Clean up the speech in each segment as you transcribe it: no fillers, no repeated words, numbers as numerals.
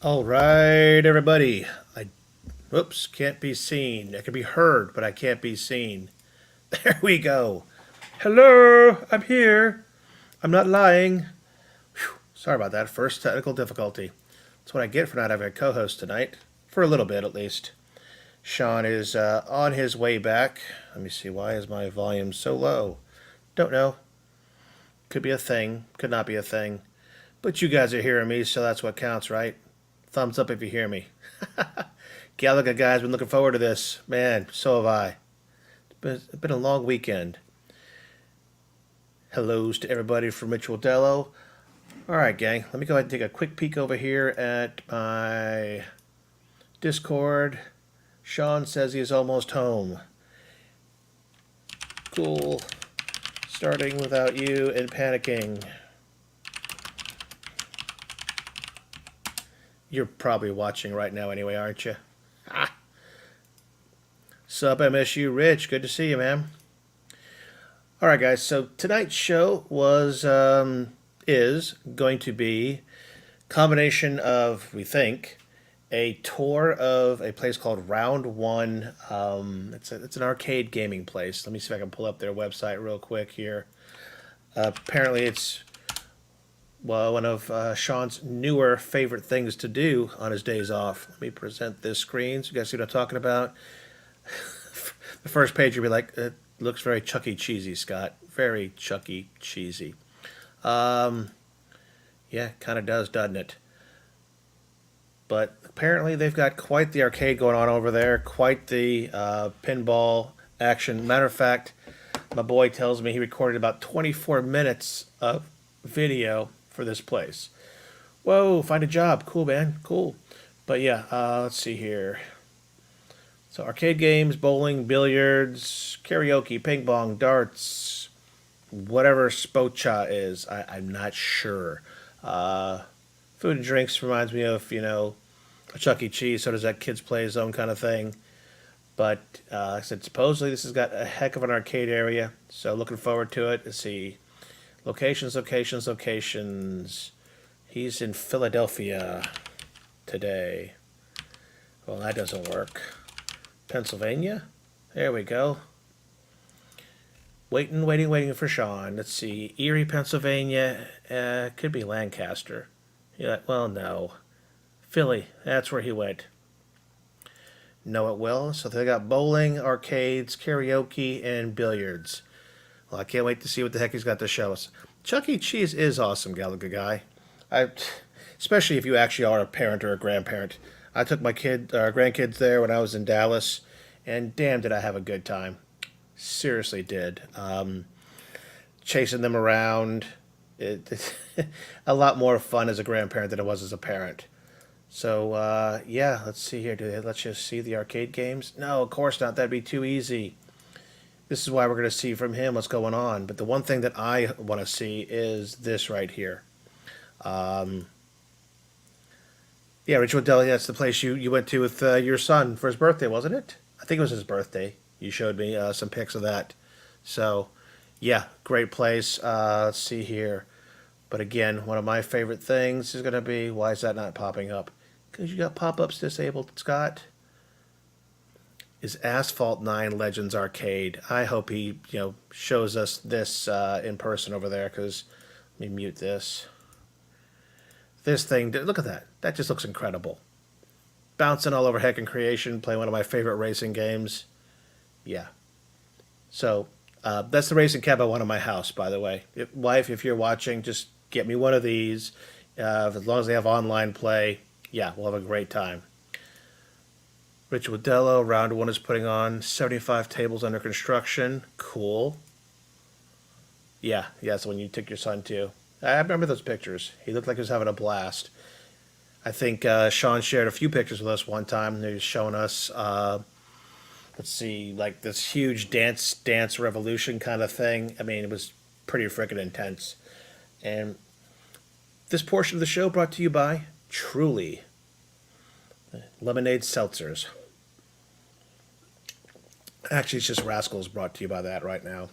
All right, everybody. Whoops, can't be seen. I can be heard, but I can't be seen. There we go. Hello, I'm here. I'm not lying. Sorry about that. First technical difficulty. That's what I get for not having a co-host tonight, for a little bit at least. Sean is on his way back. Let me see. Why is my volume so low? Don't know. Could be a thing. Could not be a thing. But you guys are hearing me, so that's what counts, right? Thumbs up if you hear me. Gallagher guys, been looking forward to this. Man, so have I. It's been a long weekend. Hellos to everybody from Ritual Dello. Alright, gang, let me go ahead and take a quick peek over here at my Discord. Sean says he is almost home. Cool. Starting without you and panicking. You're probably watching right now anyway, aren't you? Ah. Sup, MSU Rich. Good to see you, man. All right, guys. So tonight's show is going to be a combination of, we think, a tour of a place called Round One. It's an arcade gaming place. Let me see if I can pull up their website real quick here. Apparently, it's one of Sean's newer favorite things to do on his days off. Let me present this screen so you guys see what I'm talking about. The first page you'll be like, it looks very Chucky cheesy, Scott. Very Chucky cheesy. Yeah, kind of does, doesn't it? But apparently they've got quite the arcade going on over there, quite the pinball action. Matter of fact, my boy tells me he recorded about 24 minutes of video for this place. Whoa, find a job. Cool, man. Cool. But yeah, let's see here. So arcade games, bowling, billiards, karaoke, ping pong, darts, whatever spocha is. I'm not sure. Food and drinks reminds me of, a Chuck E. Cheese, so does that Kids Play Zone kind of thing. But like I said, supposedly this has got a heck of an arcade area, so looking forward to it. Let's see. Locations, locations, locations. He's in Philadelphia today. Well, that doesn't work. Pennsylvania? There we go. Waiting, waiting, waiting for Sean. Let's see. Erie, Pennsylvania. Could be Lancaster. Yeah, well, no. Philly. That's where he went. Know it well. So they got bowling, arcades, karaoke, and billiards. Well, I can't wait to see what the heck he's got to show us. Chuck E. Cheese is awesome, Gallagher guy. Especially if you actually are a parent or a grandparent. I took my grandkids there when I was in Dallas, and damn, did I have a good time. Seriously did. Chasing them around. A lot more fun as a grandparent than it was as a parent. So, yeah, let's see here. Do they let you see the arcade games? No, of course not. That'd be too easy. This is why we're going to see from him what's going on. But the one thing that I want to see is this right here. Yeah, Richwood Deli, that's the place you went to with your son for his birthday, wasn't it? I think it was his birthday. You showed me some pics of that. So, yeah, great place. Let's see here. But again, one of my favorite things is going to be, why is that not popping up? Because you got pop-ups disabled, Scott. Is Asphalt 9 Legends Arcade. I hope he, shows us this in person over there, because let me mute this. This thing, look at that. That just looks incredible. Bouncing all over Heck and Creation, playing one of my favorite racing games. Yeah. So, that's the racing cab I want in my house, by the way. Wife, if you're watching, just get me one of these. As long as they have online play, yeah, we'll have a great time. Rich Wadello, Round One is putting on 75 tables under construction. Cool. Yeah, that's the one you took your son to. I remember those pictures. He looked like he was having a blast. I think Sean shared a few pictures with us one time. He was showing us, let's see, like this huge dance revolution kind of thing. I mean, it was pretty freaking intense. And this portion of the show brought to you by Truly Lemonade Seltzers. Actually, it's just Rascals brought to you by that right now.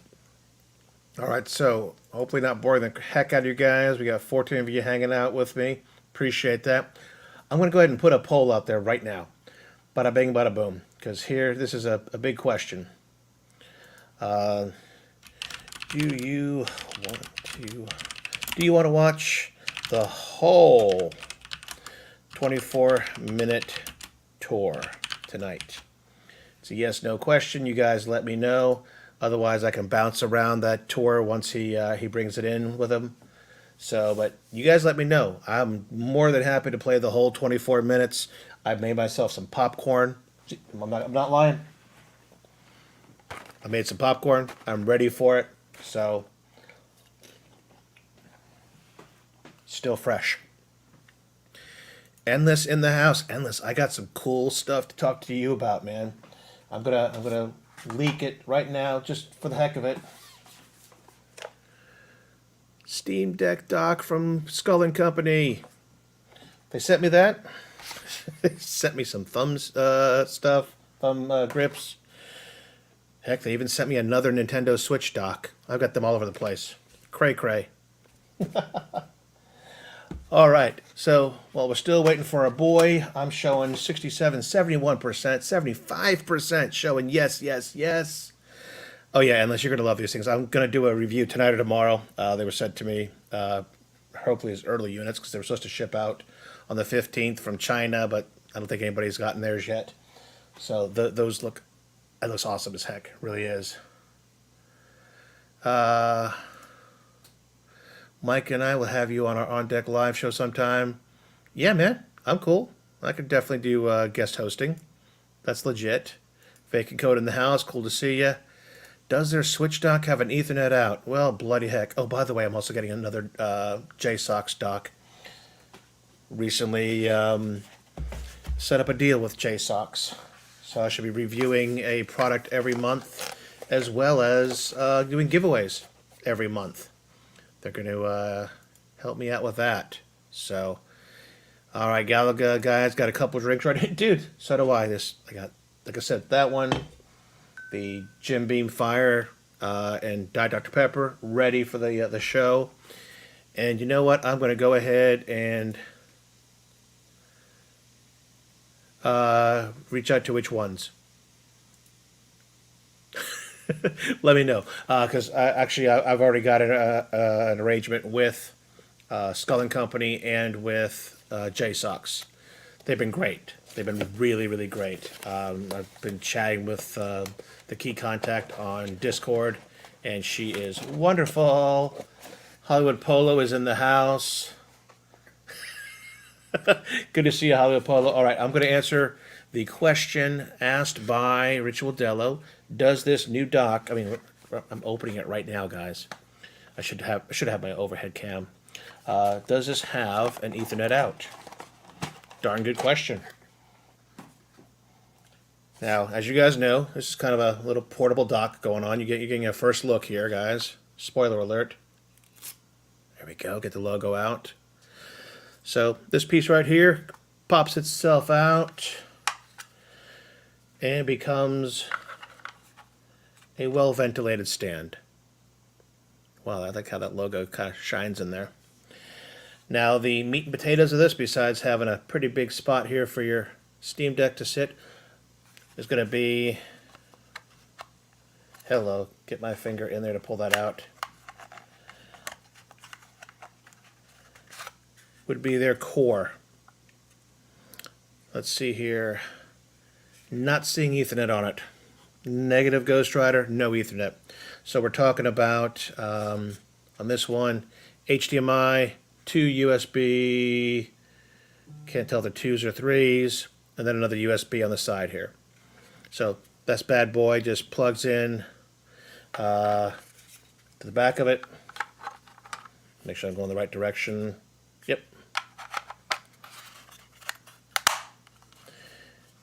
All right, so hopefully not boring the heck out of you guys. We got 14 of you hanging out with me. Appreciate that. I'm going to go ahead and put a poll out there right now. Bada bing, bada boom. Because here, this is a big question. Do you want to watch the whole 24-minute tour tonight? It's a yes/no question. You guys let me know. Otherwise, I can bounce around that tour once he brings it in with him. So, but you guys let me know. I'm more than happy to play the whole 24 minutes. I've made myself some popcorn. I'm not lying. I made some popcorn. I'm ready for it. So, still fresh. Endless in the house. Endless. I got some cool stuff to talk to you about, man. I'm gonna leak it right now, just for the heck of it. Steam Deck dock from Skull and Company. They sent me that. They sent me some thumbs stuff, thumb grips. Heck, they even sent me another Nintendo Switch dock. I've got them all over the place. Cray cray. All right, so while we're still waiting for our boy, I'm showing 67, 71%, 75% showing yes, yes, yes. Oh yeah, unless you're going to love these things. I'm going to do a review tonight or tomorrow. They were sent to me, hopefully as early units, because they were supposed to ship out on the 15th from China, but I don't think anybody's gotten theirs yet. So those look, it looks awesome as heck. It really is. Mike and I will have you on our On Deck Live show sometime. Yeah, man, I'm cool. I could definitely do guest hosting. That's legit. Vacant code in the house. Cool to see you. Does their Switch dock have an Ethernet out? Well, bloody heck. Oh, by the way, I'm also getting another JSOX dock. Recently set up a deal with JSOX. So I should be reviewing a product every month, as well as doing giveaways every month. They're going to help me out with that. So, all right, Galaga guys, got a couple drinks right here. Dude, so do I. I got, like I said, that one, the Jim Beam Fire, and Diet Dr. Pepper, ready for the show. And you know what? I'm going to go ahead and reach out to which ones. Let me know, because I've already got an arrangement with Skull and Company and with JSOX. They've been great. They've been really, really great. I've been chatting with the key contact on Discord, and she is wonderful. Hollywood Polo is in the house. Good to see you, Hollywood Polo. All right, I'm going to answer the question asked by Ritual Dello. Does this new dock, I'm opening it right now, guys. I should have my overhead cam. Does this have an Ethernet out? Darn good question. Now, as you guys know, this is kind of a little portable dock going on. You're getting a first look here, guys. Spoiler alert. There we go. Get the logo out. So this piece right here pops itself out and becomes a well-ventilated stand. Wow, I like how that logo kind of shines in there. Now, the meat and potatoes of this, besides having a pretty big spot here for your Steam Deck to sit, is going to be... Hello, get my finger in there to pull that out. Would be their core. Let's see here. Not seeing Ethernet on it. Negative Ghost Rider, no Ethernet. So we're talking about, on this one, HDMI, 2 USB, can't tell the 2s or 3s, and then another USB on the side here. So this bad boy just plugs in to the back of it. Make sure I'm going the right direction. Yep.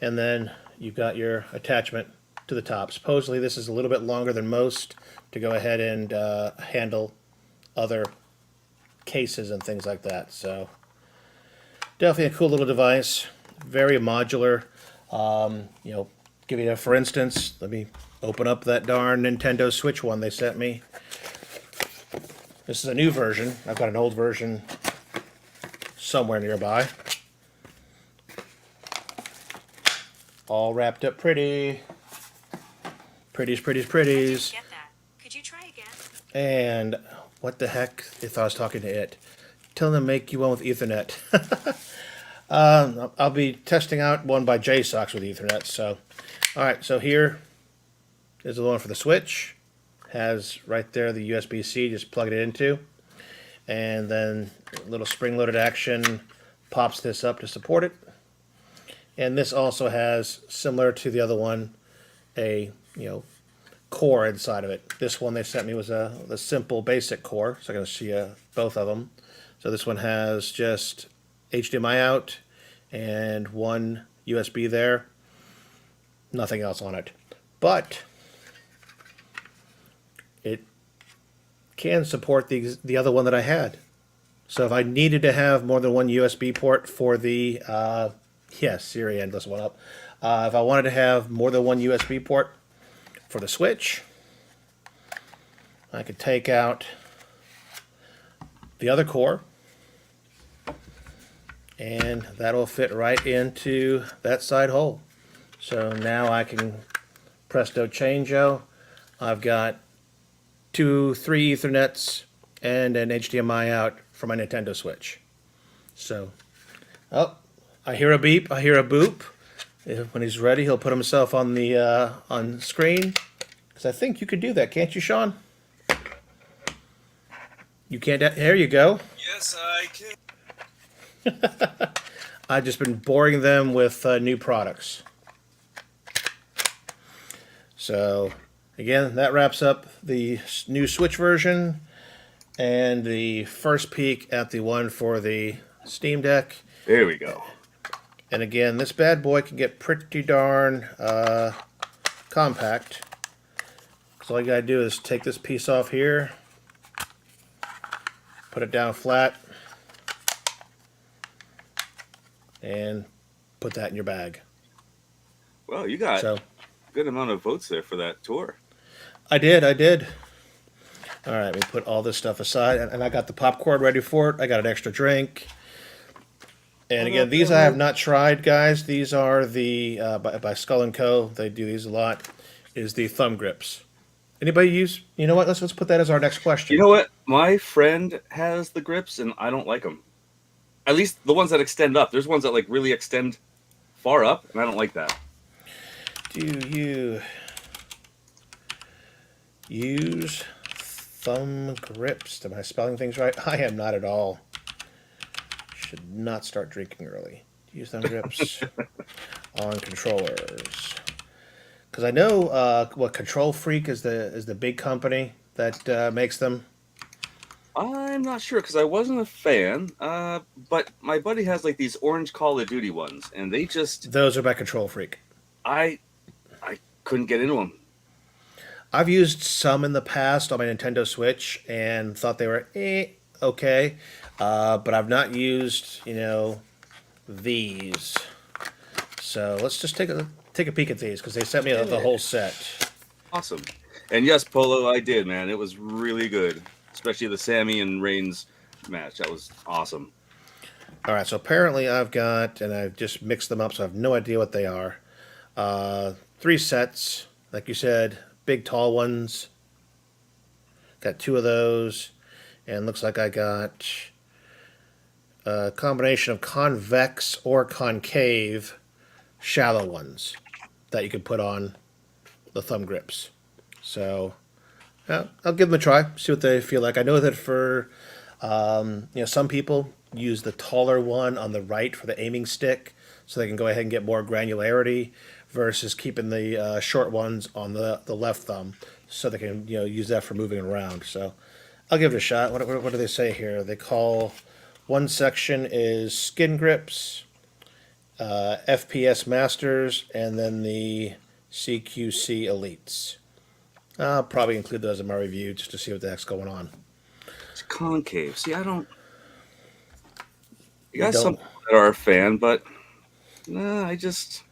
And then you've got your attachment to the top. Supposedly this is a little bit longer than most to go ahead and handle other cases and things like that. So definitely a cool little device. Very modular. Give you a for instance. Let me open up that darn Nintendo Switch one they sent me. This is a new version. I've got an old version somewhere nearby. All wrapped up pretty. Pretties, pretties, pretties. Get that. Could you try again? And what the heck? They thought I was talking to it. Tell them to make you one with Ethernet. I'll be testing out one by JSOX with Ethernet. So, all right. So here is the one for the Switch. Has right there the USB-C. Just plug it into, and then a little spring-loaded action pops this up to support it. And this also has, similar to the other one, a core inside of it. This one they sent me was the simple basic core, so I'm going to see both of them. So this one has just HDMI out and one USB there. Nothing else on it. But it can support the other one that I had. So if I needed to have more than one USB port for the Siri endless one up. If I wanted to have more than one USB port for the Switch, I could take out the other core, and that'll fit right into that side hole. So now I can presto changeo. I've got 3 Ethernets and an HDMI out for my Nintendo Switch. So, I hear a beep, I hear a boop. When he's ready, he'll put himself on the on screen. Because I think you could do that, can't you, Sean? You can't. Here you go. Yes, I can. I've just been boring them with new products. So, again, that wraps up the new Switch version and the first peek at the one for the Steam Deck. There we go. And again, this bad boy can get pretty darn compact. So all you gotta do is take this piece off here, put it down flat, and put that in your bag. Well, you got So a good amount of votes there for that tour. I did. All right, we put all this stuff aside, and I got the popcorn ready for it. I got an extra drink. And again, these I have not tried, guys. These are the by Skull & Co. They do these a lot. Is the thumb grips. Anybody use? You know what? Let's put that as our next question. You know what? My friend has the grips, and I don't like them. At least the ones that extend up. There's ones that like really extend far up, and I don't like that. Do you use thumb grips? Am I spelling things right? I am not at all. Should not start drinking early. Use thumb grips on controllers. Because I know Control Freak is the big company that makes them. I'm not sure because I wasn't a fan. But my buddy has like these orange Call of Duty ones, and they just Those are by Control Freak. I couldn't get into them. I've used some in the past on my Nintendo Switch and thought they were okay, but I've not used these. So let's just take a peek at these because they sent me the whole set. Awesome. And yes, Polo, I did, man. It was really good, especially the Sammy and Reigns match. That was awesome. All right, so apparently I've just mixed them up, so I have no idea what they are. 3 sets, like you said, big tall ones. Got 2 of those, and looks like I got a combination of convex or concave shallow ones that you can put on the thumb grips. So I'll give them a try, see what they feel like. I know that for some people use the taller one on the right for the aiming stick, so they can go ahead and get more granularity, versus keeping the short ones on the left thumb, so they can use that for moving around. So I'll give it a shot. What do they say here? They call one section is skin grips, FPS Masters, and then the CQC Elites. I'll probably include those in my review just to see what the heck's going on. It's concave. See, I don't. You got some people that are a fan, but I just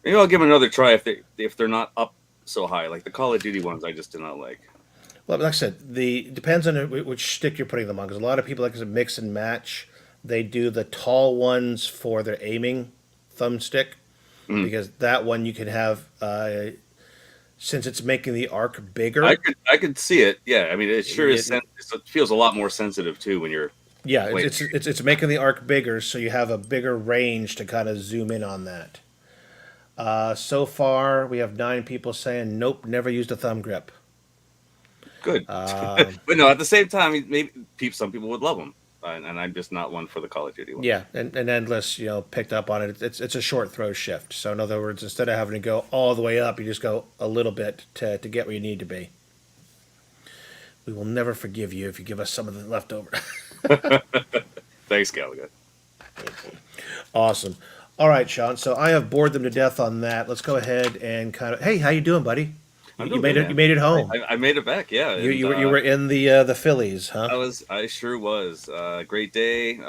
maybe I'll give them another try if they're not up so high. Like the Call of Duty ones, I just do not like. Well, like I said, depends on which stick you're putting them on, because a lot of people like to mix and match. They do the tall ones for their aiming thumbstick, because that one you can have since it's making the arc bigger. I could see it. Yeah, I mean, it sure is. It, It feels a lot more sensitive too when you're yeah, playing. it's making the arc bigger, so you have a bigger range to kind of zoom in on that. So far, we have 9 people saying nope, never used a thumb grip. Good, Um, but no, at the same time, maybe some people would love them, and I'm just not one for the Call of Duty one. yeah, and Endless, picked up on it. It's a short throw shift. So in other words, instead of having to go all the way up, you just go a little bit to get where you need to be. We will never forgive you if you give us some of the leftover. Thanks, Gallagher. Awesome. All right, Sean. So I have bored them to death on that. Let's go ahead and kind of. Hey, how you doing, buddy? I'm You doing made good, it. man. You made it home. I made it back. Yeah, You were in the Phillies, huh? I sure was. Great day.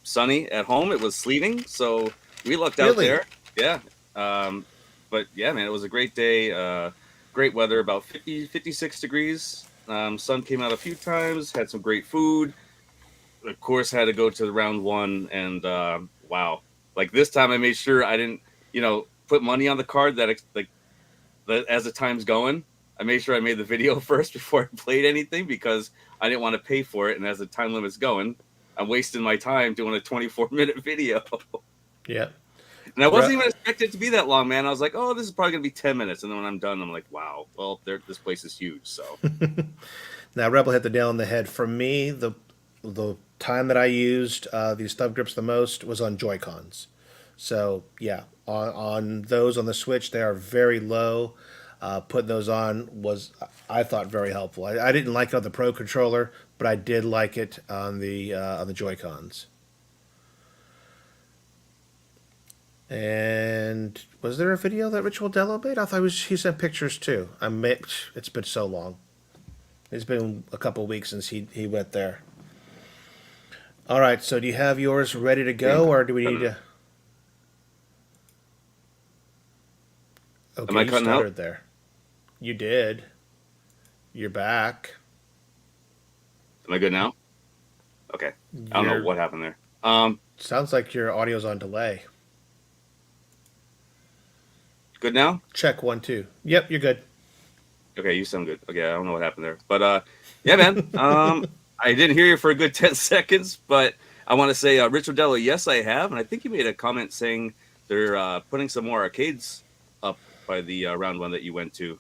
Sunny at home. It was sleeting, so we lucked out Really? there. Yeah. But yeah, man, it was a great day. Great weather, about 56 degrees. Sun came out a few times. Had some great food. Of course, had to go to the round one, and wow, like this time I made sure I didn't, put money on the card that as the time's going. I made sure I made the video first before I played anything because I didn't want to pay for it. And as the time limit's going, I'm wasting my time doing a 24-minute video. Yeah. And I wasn't even expecting it to be that long, man. I was like, oh, this is probably going to be 10 minutes. And then when I'm done, I'm like, wow, well, this place is huge. So Now, Rebel hit the nail on the head. For me, the time that I used these thumb grips the most was on Joy-Cons. So, yeah, on those on the Switch, they are very low. Putting those on was, I thought, very helpful. I didn't like it on the Pro Controller, but I did like it on the Joy-Cons. And was there a video that Ritual Dello made? I thought he sent pictures too. It's been so long. It's been a couple weeks since he went there. All right, so do you have yours ready to go, or do we need to? Okay, am I you cutting stuttered out? there. You did. You're back. Am I good now? Okay. I don't know what happened there. Sounds like your audio's on delay. Good now? Check 1 2. Yep, you're good. Okay, you sound good. Okay, I don't know what happened there. But yeah, man. I didn't hear you for a good 10 seconds, but I want to say, Rich Odella, yes, I have. And I think you made a comment saying they're putting some more arcades up by the round one that you went to.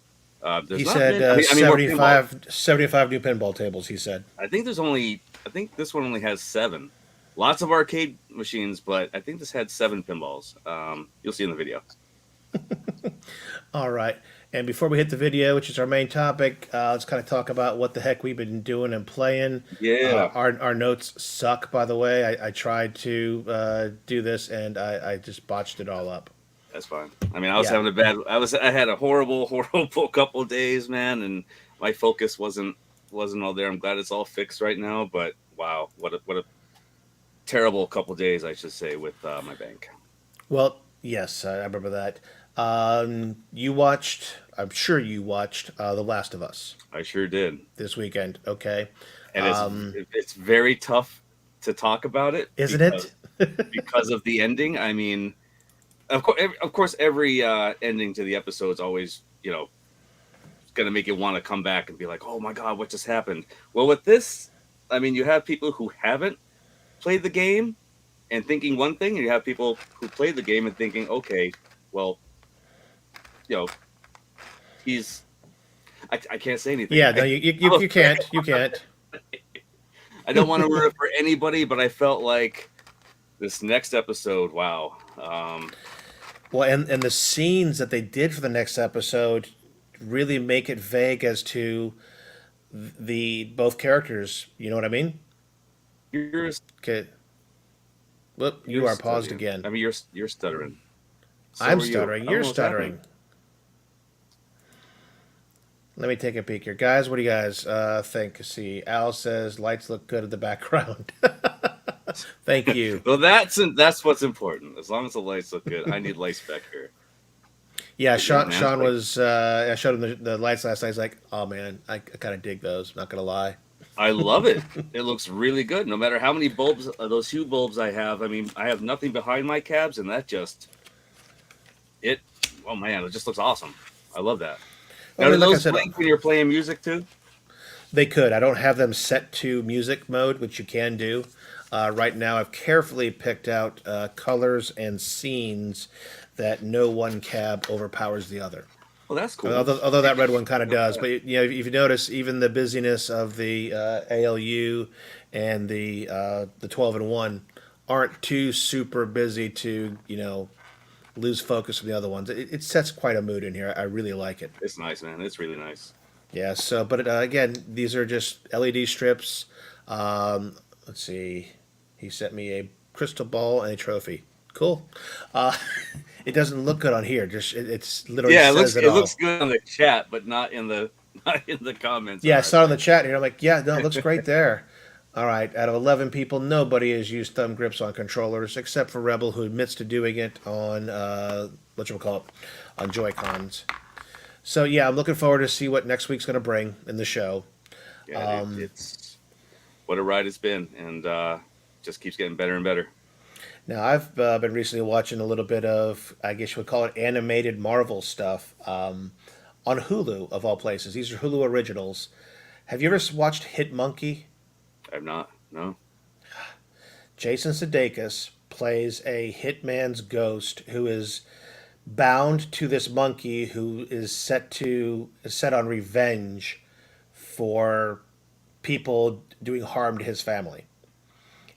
He said 75 new pinball tables, he said. I think this one only has 7. Lots of arcade machines, but I think this had 7 pinballs. You'll see in the video. All right. And before we hit the video, which is our main topic, let's kind of talk about what the heck we've been doing and playing. Yeah. Our notes suck, by the way. I tried to do this, and I just botched it all up. That's fine. I mean, I was having I had a horrible couple of days, man, and my focus wasn't all there. I'm glad it's all fixed right now, but wow, what a terrible couple of days, I should say, with my bank. Well, yes, I remember that. I'm sure you watched The Last of Us. I sure did. This weekend, okay? And it's very tough to talk about it. Isn't it? Because of the ending. I mean, of course, every ending to the episode is always, going to make you want to come back and be like, oh my God, what just happened? Well, with this, I mean, you have people who haven't played the game and thinking one thing, and you have people who played the game and thinking, okay, well, I can't say anything. Yeah, no, you can't. You can't. I don't want to ruin it for anybody, but I felt like this next episode, wow. Well, and the scenes that they did for the next episode really make it vague as to the both characters. You know what I mean? Okay. Whoop, you are paused again. I mean, you're stuttering. I'm stuttering. You're stuttering. Let me take a peek here, guys. What do you guys think? See, Al says lights look good in the background. Thank you. Well, that's what's important. As long as the lights look good, I need lights back here. Yeah, Sean was. I showed him the lights last night. He's like, "Oh man, I kind of dig those. Not gonna lie." I love it. It looks really good. No matter how many bulbs, those hue bulbs I have. I mean, I have nothing behind my cabs, and that just it, oh man, it just looks awesome. I love that. I Now, do mean, like I those said, blink when you're playing music too? they could. I don't have them set to music mode, which you can do. Right now, I've carefully picked out colors and scenes that no one cab overpowers the other. Well, that's cool. Although that red one kind of Like does, that. but you know, if you notice, even the busyness of the ALU and the 12 and 1 aren't too super busy to lose focus from the other ones. It sets quite a mood in here. I really like it. It's nice, man. It's really nice. Yeah. So, but again, these are just LED strips. Let's see. He sent me a crystal ball and a trophy. Cool. Uh, it doesn't look good on here. Just it's literally Yeah, says it it looks all. good on the chat, but not in the not in the comments on Yeah, I our saw it in the side. chat here. I'm like, yeah, no, it looks great there. All right, out of 11 people, nobody has used thumb grips on controllers except for Rebel, who admits to doing it on what you call it, on Joy Cons. So yeah, I'm looking forward to see what next week's going to bring in the show. Yeah, dude, it's what a ride it's been, and just keeps getting better and better. Now I've been recently watching a little bit of, I guess you would call it animated Marvel stuff on Hulu of all places. These are Hulu originals. Have you ever watched Hit Monkey? I've not. No. Jason Sudeikis plays a hitman's ghost who is bound to this monkey who is set on revenge for people doing harm to his family.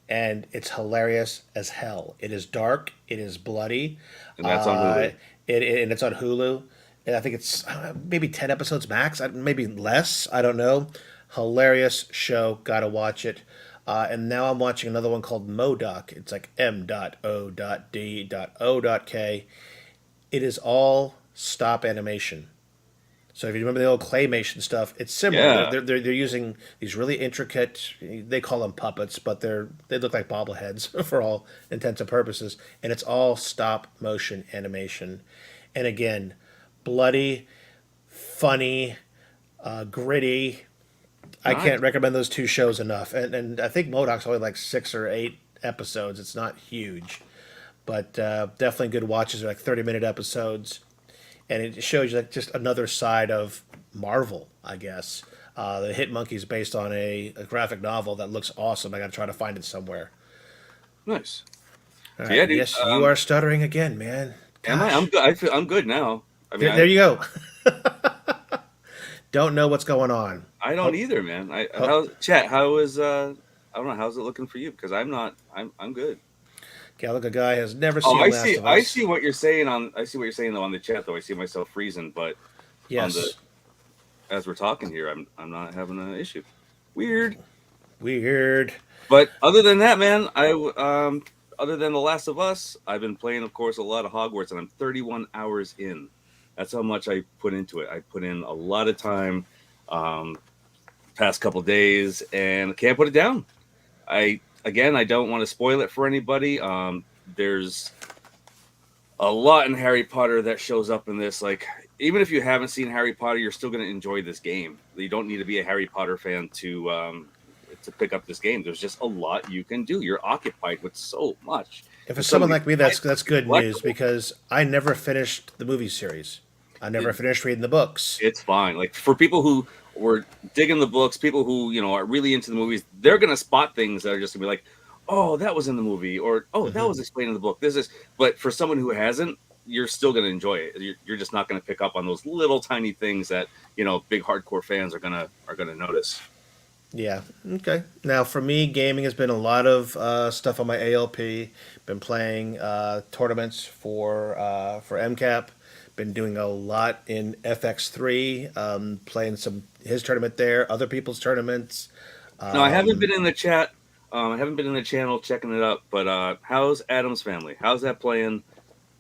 And it's hilarious as hell. It is dark. It is bloody. And that's on Uh, Hulu. and it's on Hulu. And I think it's maybe 10 episodes max, maybe less. I don't know. Hilarious show. Gotta watch it. And now I'm watching another one called Modoc. It's like M.O.D.O.K. It is all stop animation. So if you remember the old claymation stuff, it's similar. Yeah. They're using these really intricate. They call them puppets, but they look like bobbleheads for all intents and purposes. And it's all stop motion animation. And again, bloody, funny, gritty. I Nice. can't recommend those two shows enough. And I think Modoc's only like 6 or 8 episodes. It's not huge, but definitely good watches. They're like 30-minute episodes, and it shows you like just another side of Marvel, I guess. The Hit Monkey is based on a graphic novel that looks awesome. I got to try to find it somewhere. Nice. All So right. yeah, dude. Yes, you are stuttering again, man. Am I? I'm Gosh. good. I'm good now. I mean, There you go. Don't know what's going on. I don't Ho- either, man. ho- How chat? How is I don't know. How's it looking for you? Because I'm not. I'm good. Gallagher guy has never Oh, seen Last of I Us. see what you're saying on. I see what you're saying though on the chat though. I see myself freezing, but on the Yes. as we're talking here, I'm not having an issue. Weird. Weird. But other than that, man, other than The Last of Us, I've been playing, of course, a lot of Hogwarts, and I'm 31 hours in. That's how much I put into it. I put in a lot of time, um, past couple days, and can't put it down. I don't want to spoil it for anybody. There's a lot in Harry Potter that shows up in this. Like, even if you haven't seen Harry Potter, you're still going to enjoy this game. You don't need to be a Harry Potter fan to pick up this game. There's just a lot you can do. You're occupied with so much. And for And some of someone these like me, that's good news collectibles, because I never finished the movie series. I never finished reading the books. it's fine. Like for people who were digging the books, people who are really into the movies, they're gonna spot things that are just gonna be like, "Oh, that was in the movie," or "Oh, that Hmm. was explained in the book." This is, but for someone who hasn't, you're still gonna enjoy it. You're just not gonna pick up on those little tiny things that big hardcore fans are gonna notice. Yeah. Okay. Now, for me, gaming has been a lot of stuff on my ALP. Been playing tournaments for MCAP. Been doing a lot in FX3. Playing some his tournament there, other people's tournaments. No, I haven't been in the chat. I haven't been in the channel checking it up. But how's Adam's family? How's that playing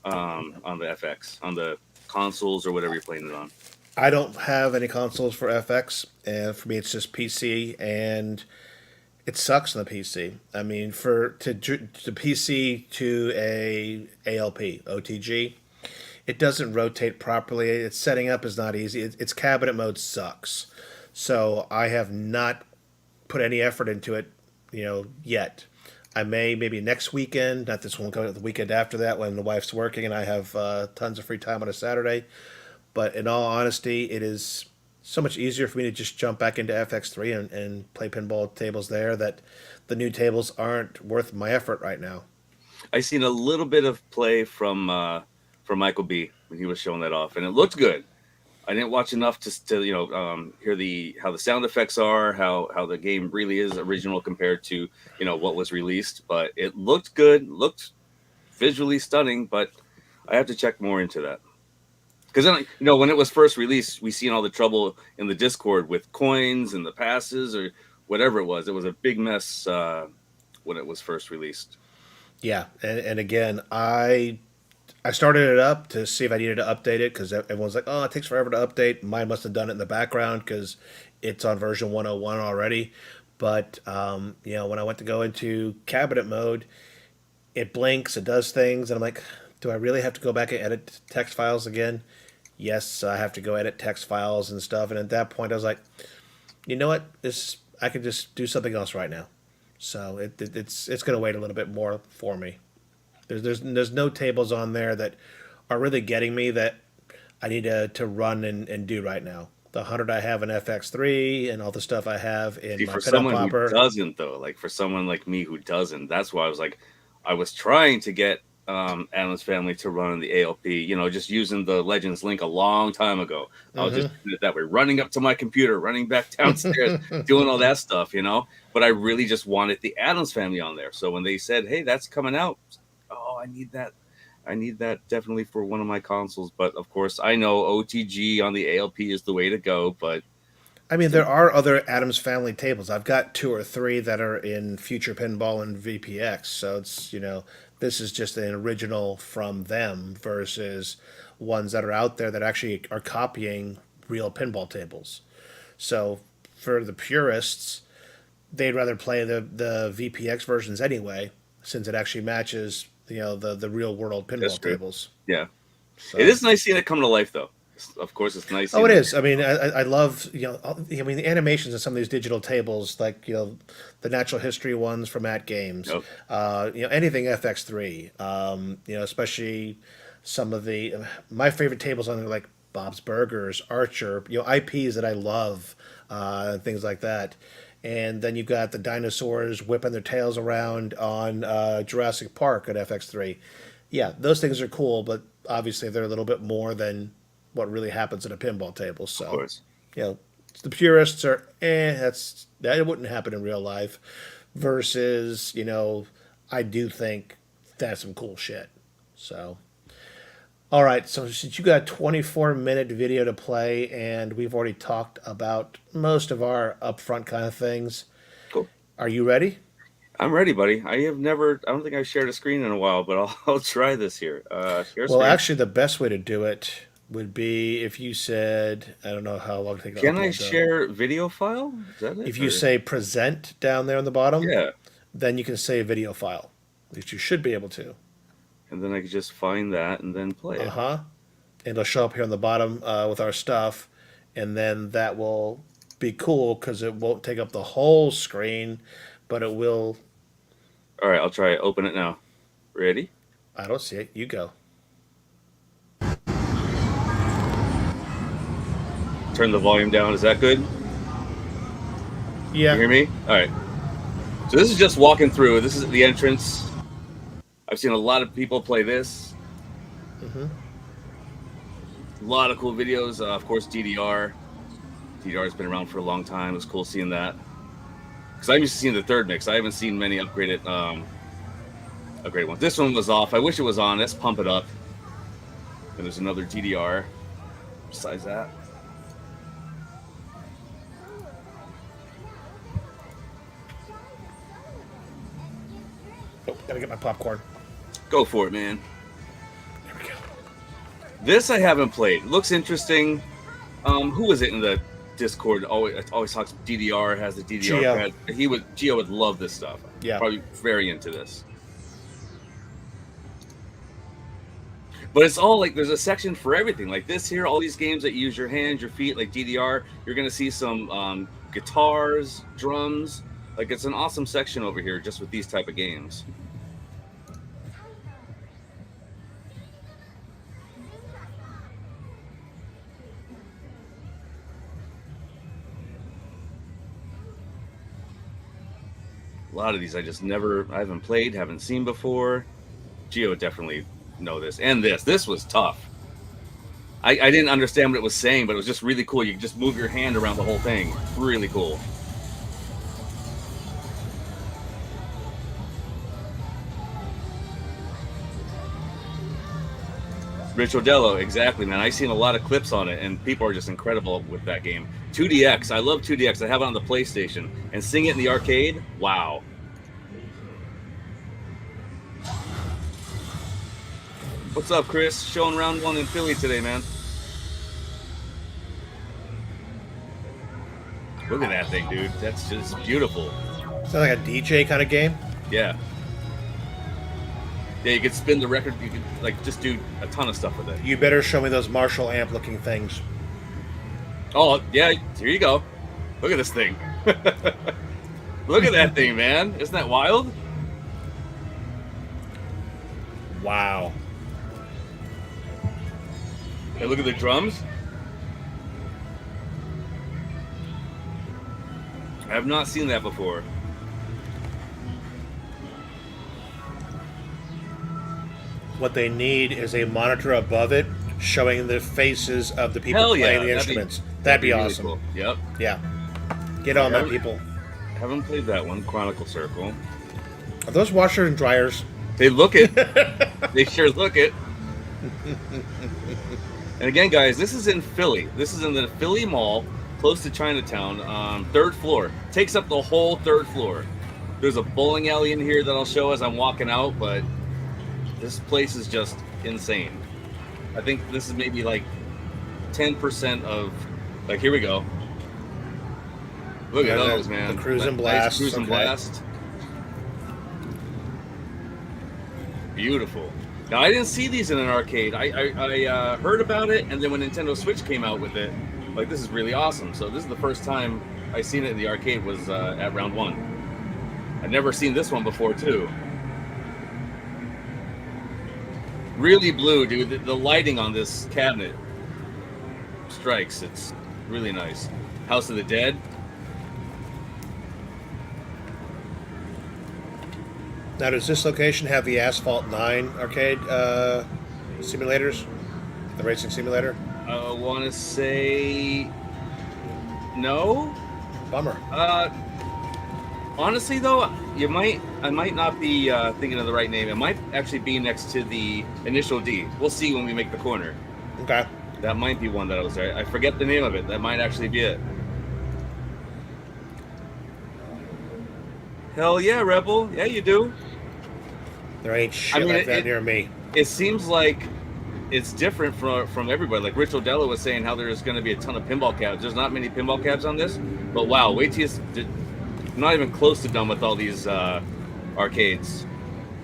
on the FX, on the consoles or whatever you're playing it on? I don't have any consoles for FX, and for me, it's just PC, and it sucks on the PC. I mean, to PC to a ALP OTG, it doesn't rotate properly. Its setting up is not easy. Its cabinet mode sucks. So I have not put any effort into it, yet. I may maybe next weekend, not this one, go the weekend after that when the wife's working and I have tons of free time on a Saturday. But in all honesty, it is so much easier for me to just jump back into FX3 and play pinball tables there that the new tables aren't worth my effort right now. I seen a little bit of play from Michael B when he was showing that off, and it looked good. I didn't watch enough to hear the how the sound effects are, how the game really is original compared to what was released. But it looked good, looked visually stunning. But I have to check more into that because then when it was first released, we seen all the trouble in the Discord with coins and the passes or whatever it was. It was a big mess when it was first released. Yeah, and again, I started it up to see if I needed to update it because everyone's like, "Oh, it takes forever to update." Mine must have done it in the background because it's on version 101 already. But when I went to go into cabinet mode, it blinks, it does things, and I'm like, "Do I really have to go back and edit text files again?" Yes, I have to go edit text files and stuff. And at that point, I was like, "You know what? This I could just do something else right now." So it's going to wait a little bit more for me. There's no tables on there that are really getting me that I need to run and do right now. The 100 I have in FX3 and all the stuff I have in See, my for pinup someone who popper. doesn't, though, like for someone like me who doesn't, that's why I was like, I was trying to get Adam's Family to run in the ALP, just using the Legends link a long time ago. I was just Hmm. doing it that way, running up to my computer, running back downstairs, doing all that stuff. But I really just wanted the Adams Family on there. So when they said, hey, that's coming out, oh, I need that. I need that definitely for one of my consoles. But of course, I know OTG on the ALP is the way to go. But I mean, there are other Adams Family tables. I've got two or three that are in Future Pinball and VPX. So this is just an original from them versus ones that are out there that actually are copying real pinball tables. So for the purists, they'd rather play the VPX versions anyway, since it actually matches the real world that's pinball true. tables. Yeah. It So is nice seeing it come to life, though. Of course, it's nice oh, seeing it it. is. I mean, I love I mean the animations of some of these digital tables, like the natural history ones from AtGames, Yep. anything FX3, especially some of the my favorite tables on there like Bob's Burgers, Archer, IPs that I love, things like that. And then you've got the dinosaurs whipping their tails around on Jurassic Park at FX3. Yeah, those things are cool, but obviously they're a little bit more than what really happens at a pinball table. Of So, course. you know, the purists are, that wouldn't happen in real life. Versus, I do think that's some cool shit. So, all right. So since you got a 24-minute video to play, and we've already talked about most of our upfront kind of things, Cool. are you ready? I'm ready, buddy. I have never. I don't think I've shared a screen in a while, but I'll try this here. Share Well, screen. actually, the best way to do it would be if you said, I don't know how long it take to Can I upload though. share video file? Is that it? If you Or say present down there on the bottom, yeah, then you can save video file. At least you should be able to. and then I could just find that and then play Uh it. huh. And it'll show up here on the bottom with our stuff, and then that will be cool because it won't take up the whole screen, but it will. All right, I'll try it. Open it now. Ready? I don't see it. You go. Turn the volume down. Is that good? You Yeah. hear me? All right. So this is just walking through. This is the entrance. I've seen a lot of people play this. Hmm. A lot of cool videos. Of course, DDR. DDR has been around for a long time. It was cool seeing that. Because I'm used to seeing the third mix. I haven't seen many upgraded ones. This one was off. I wish it was on. Let's pump it up. And there's another DDR. Besides that. Oh, gotta get my popcorn. Go for it, man. There we go. This I haven't played. Looks interesting. Who was it in the Discord? Always talks DDR, has the DDR Geo. pad. Gio would love this stuff. Yeah. Probably very into this. But it's all like there's a section for everything. Like this here, all these games that use your hands, your feet, like DDR. You're gonna see some guitars, drums, Like, it's an awesome section over here just with these type of games. A lot of these I haven't played, haven't seen before. Geo would definitely know this. And this was tough. I didn't understand what it was saying, but it was just really cool. You could just move your hand around the whole thing. Really cool. Rich Odello, exactly, man. I've seen a lot of clips on it, and people are just incredible with that game. 2DX, I love 2DX. I have it on the PlayStation. And seeing it in the arcade, wow. What's up, Chris? Showing round 1 in Philly today, man. Look at that thing, dude. That's just beautiful. Is that like a DJ kind of game? Yeah. Yeah, you could spin the record. You could like just do a ton of stuff with it. You better show me those Marshall amp looking things. Oh, yeah. Here you go. Look at this thing. Look at that thing, man. Isn't that wild? Wow. Hey, look at the drums. I have not seen that before. What they need is a monitor above it showing the faces of the people playing the instruments. That'd be awesome. Really cool. Yep. Yeah. Get on that, people. Haven't played that one, Chronicle Circle. Are those washers and dryers? They look it. They sure look it. And again, guys, this is in Philly. This is in the Philly Mall, close to Chinatown, 3rd floor. Takes up the whole 3rd floor. There's a bowling alley in here that I'll show as I'm walking out, but this place is just insane. I think this is maybe like 10% of, like, here we go. Look at those, man. The Cruise and Blast. Cruise and Blast. Beautiful. Now, I didn't see these in an arcade. I heard about it, and then when Nintendo Switch came out with it, like, this is really awesome. So this is the first time I seen it in the arcade was at round 1. I'd never seen this one before, too. Really blue, dude. The lighting on this cabinet strikes. It's really nice. House of the Dead. Now, does this location have the Asphalt 9 arcade simulators? The racing simulator? I want to say no. Bummer. Honestly, though, I might not be thinking of the right name. It might actually be next to the Initial D. We'll see when we make the corner. Okay. That might be one that I was there. I forget the name of it. That might actually be it. Hell yeah, Rebel. Yeah, you do. There ain't shit like that near me. It seems like it's different from everybody. Like Rich Odello was saying how there's going to be a ton of pinball cabs. There's not many pinball cabs on this, but wow, wait till you're not even close to done with all these arcades,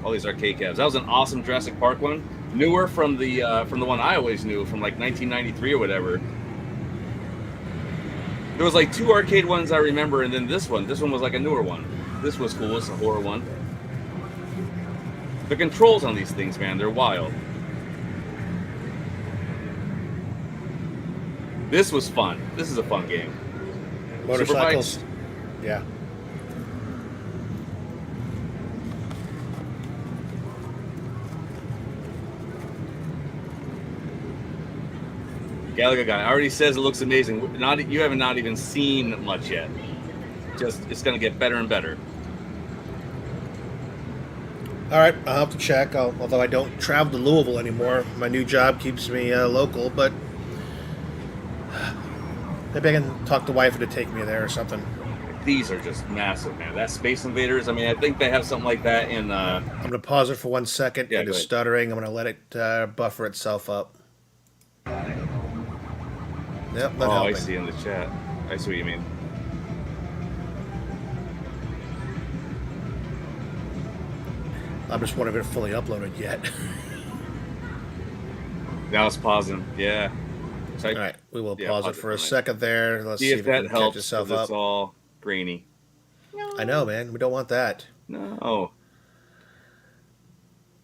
all these arcade cabs. That was an awesome Jurassic Park one, newer from the one I always knew from like 1993 or whatever. There was like 2 arcade ones I remember, and then this one. This one was like a newer one. This was cool. It's a horror one. The controls on these things, man, they're wild. This was fun. This is a fun game. Motorcycles. Yeah. Gallagher guy already says it looks amazing. You have not even seen much yet. Just it's gonna get better and better. All right, I'll have to check. Although I don't travel to Louisville anymore, my new job keeps me local. But maybe I can talk to wife to take me there or something. These are just massive, man. That Space Invaders. I mean, I think they have something like that in. I'm gonna pause it for 1 second. Yeah, it is stuttering. I'm gonna let it buffer itself up. Yep. Not helping. I see in the chat. I see what you mean. I'm just wondering if it's fully uploaded yet. Now it's pausing. Yeah. All right, we will pause it for a second there. Let's see if that it can helps. catch itself It's up. all grainy. I know, man. We don't want that. No. All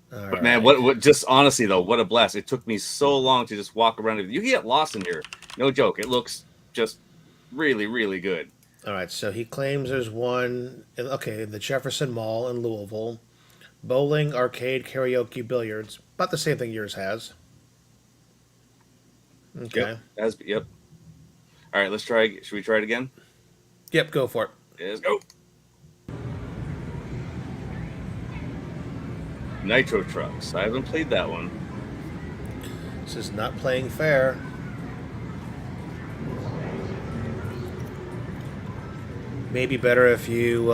But man, right. what just honestly though, what a blast. It took me so long to just walk around. You get lost in here. No joke. It looks just really, really good. All right. So he claims there's one. Okay, the Jefferson Mall in Louisville. Bowling, arcade, karaoke, billiards. About the same thing yours has. Yep. Okay. Yep. All right, let's try. Should we try it again? Yep. Go for it. Let's go. Nitro Trucks. I haven't played that one. This is not playing fair. Maybe better if you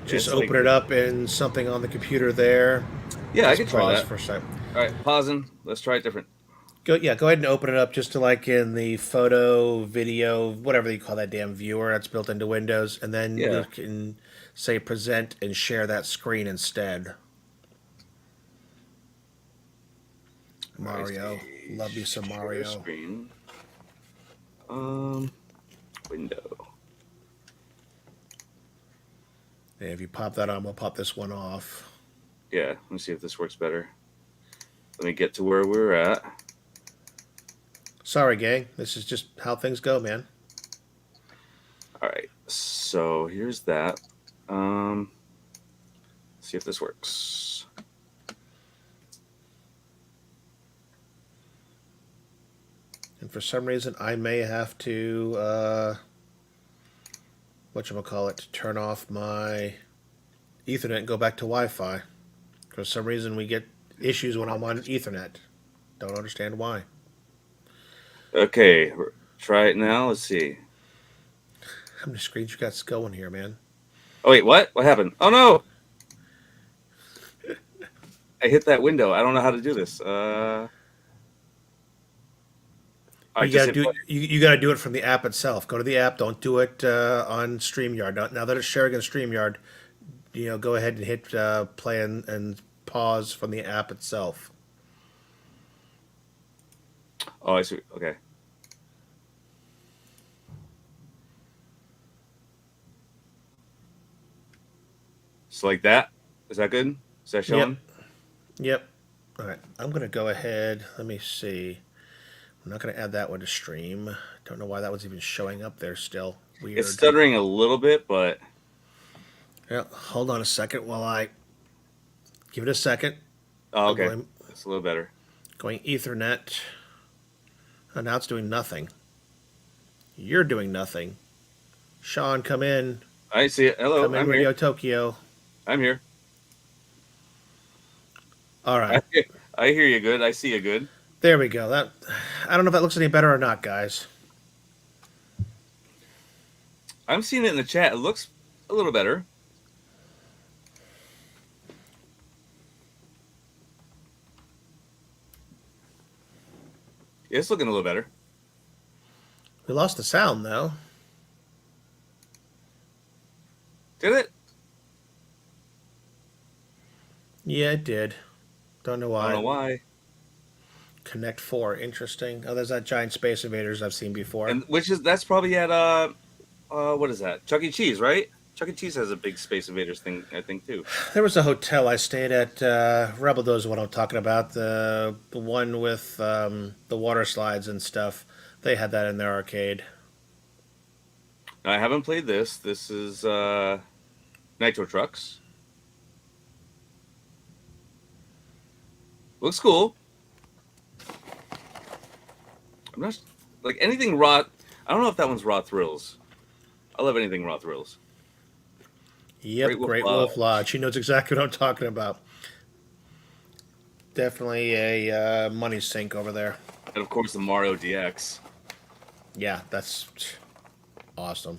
just It's open like, it up in something on the computer there. yeah, I Just could try pause that. for a second. All right, pausing. Let's try it different. Go ahead and open it up just to like in the photo, video, whatever you call that damn viewer that's built into Windows, and then you Yeah. can say present and share that screen instead. Mario, love me some Share Mario. screen. Window. And if you pop that on, we'll pop this one off. Yeah, let me see if this works better. Let me get to where we're at. Sorry, gang. This is just how things go, man. All right, so here's that. Let's see if this works. And for some reason, I may have to whatchamacallit, turn off my Ethernet and go back to Wi-Fi. For some reason, we get issues when I'm on Ethernet. Don't understand why. Okay, try it now. Let's see. How many screens you got going here, man? Oh wait, what? What happened? Oh no! I hit that window. I don't know how to do this. I You just gotta hit do play. you gotta do it from the app itself. Go to the app. Don't do it on StreamYard. Now that it's sharing on StreamYard, go ahead and hit play and pause from the app itself. Oh, I see. Okay. So like that. Is that good? Is that showing? Yep. All right. I'm gonna go ahead. Let me see. I'm not gonna add that one to stream. Don't know why that was even showing up there still. Weird. It's stuttering a little bit, but Yeah. Hold on a second while I give it a second. oh, I'm okay. It's a little better. going Ethernet. Oh, now it's doing nothing. You're doing nothing. Sean, come in. I see it. Hello, Come in, I'm Radio here. Tokyo. I'm here. All right. I hear you good. I see you good. There we go. That I don't know if that looks any better or not, guys. I'm seeing it in the chat. It looks a little better. It's looking a little better. We lost the sound though. Did it? Yeah, it did. Don't know I why. don't know why. Connect 4. Interesting. Oh, there's that giant Space Invaders I've seen before. And that's probably at what is that? Chuck E. Cheese, right? Chuck E. Cheese has a big Space Invaders thing, I think, too. There was a hotel I stayed at. Rebel knows what I'm talking about. The one with the water slides and stuff. They had that in their arcade. I haven't played this. This is Nitro Trucks. Looks cool. I'm not like anything raw. I don't know if that one's Raw Thrills. I love anything Raw Thrills. Yep, Great Wolf Lodge. He knows exactly what I'm talking about. Definitely a money sink over there. And of course the Mario DX. Yeah, that's awesome.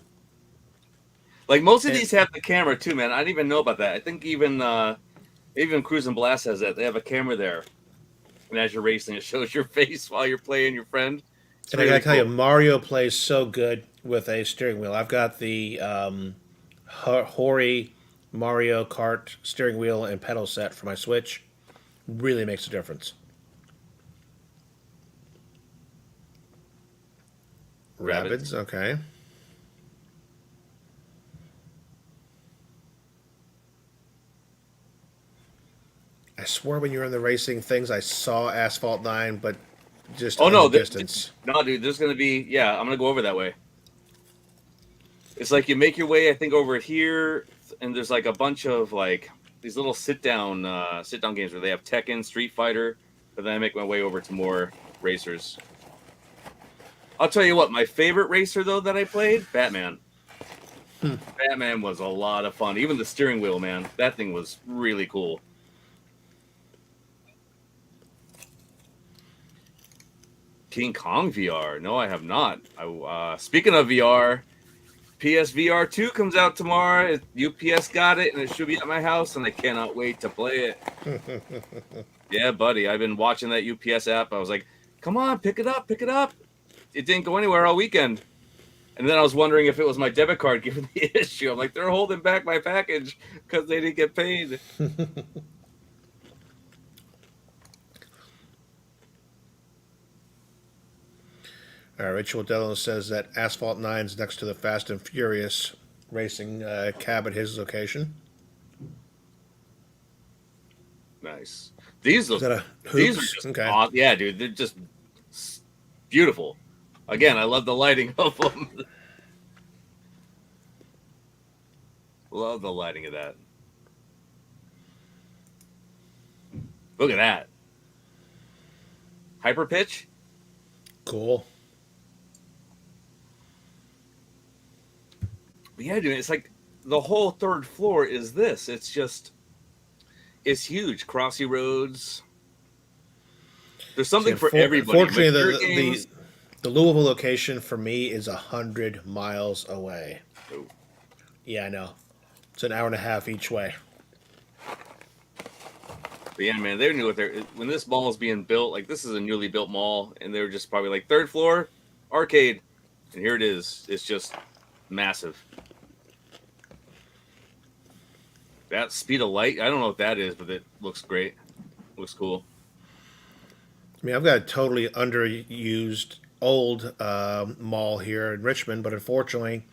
Like most of these have the camera too, man. I didn't even know about that. I think even Cruise and Blast has that. They have a camera there, and as you're racing, it shows your face while you're playing your friend. And I gotta tell you, Mario plays so good with a steering wheel. I've got the Hori Mario Kart steering wheel and pedal set for my Switch. Really makes a difference. Rabbids, okay. I swore when you were in the racing things, I saw Asphalt 9, but just Oh in the no, distance. no, dude. There's gonna be I'm gonna go over that way. It's like you make your way, I think, over here, and there's like a bunch of like these little sit down games where they have Tekken, Street Fighter, but then I make my way over to more racers. I'll tell you what, my favorite racer though that I played, Batman. Batman was a lot of fun. Even the steering wheel, man, that thing was really cool. King Kong VR? No, I have not. Speaking of VR, PSVR 2 comes out tomorrow. UPS got it, and it should be at my house, and I cannot wait to play it. Yeah, buddy. I've been watching that UPS app. I was like, come on, pick it up, pick it up. It didn't go anywhere all weekend. And then I was wondering if it was my debit card given the issue. I'm like, they're holding back my package because they didn't get paid. Ritual Delano says that Asphalt 9 is next to the Fast and Furious racing cab at his location. Nice. These Is that a these are hoops? just Okay. awesome. Yeah, dude. They're just beautiful. Again, I love the lighting of them. Love the lighting of that. Look at that. Hyper pitch. Cool. But yeah, dude, it's like the whole third floor is this. It's huge. Crossy roads. There's something for everybody. Fortunately, Mature games. the Louisville location for me is 100 miles away. Oh. Yeah, I know. It's an hour and a half each way. But yeah, man, they knew what they're when this mall is being built. Like this is a newly built mall, and they were just probably like third floor arcade, and here it is. It's just massive. That speed of light, I don't know what that is, but it looks great. Looks cool. I mean, I've got a totally underused old mall here in Richmond, but unfortunately,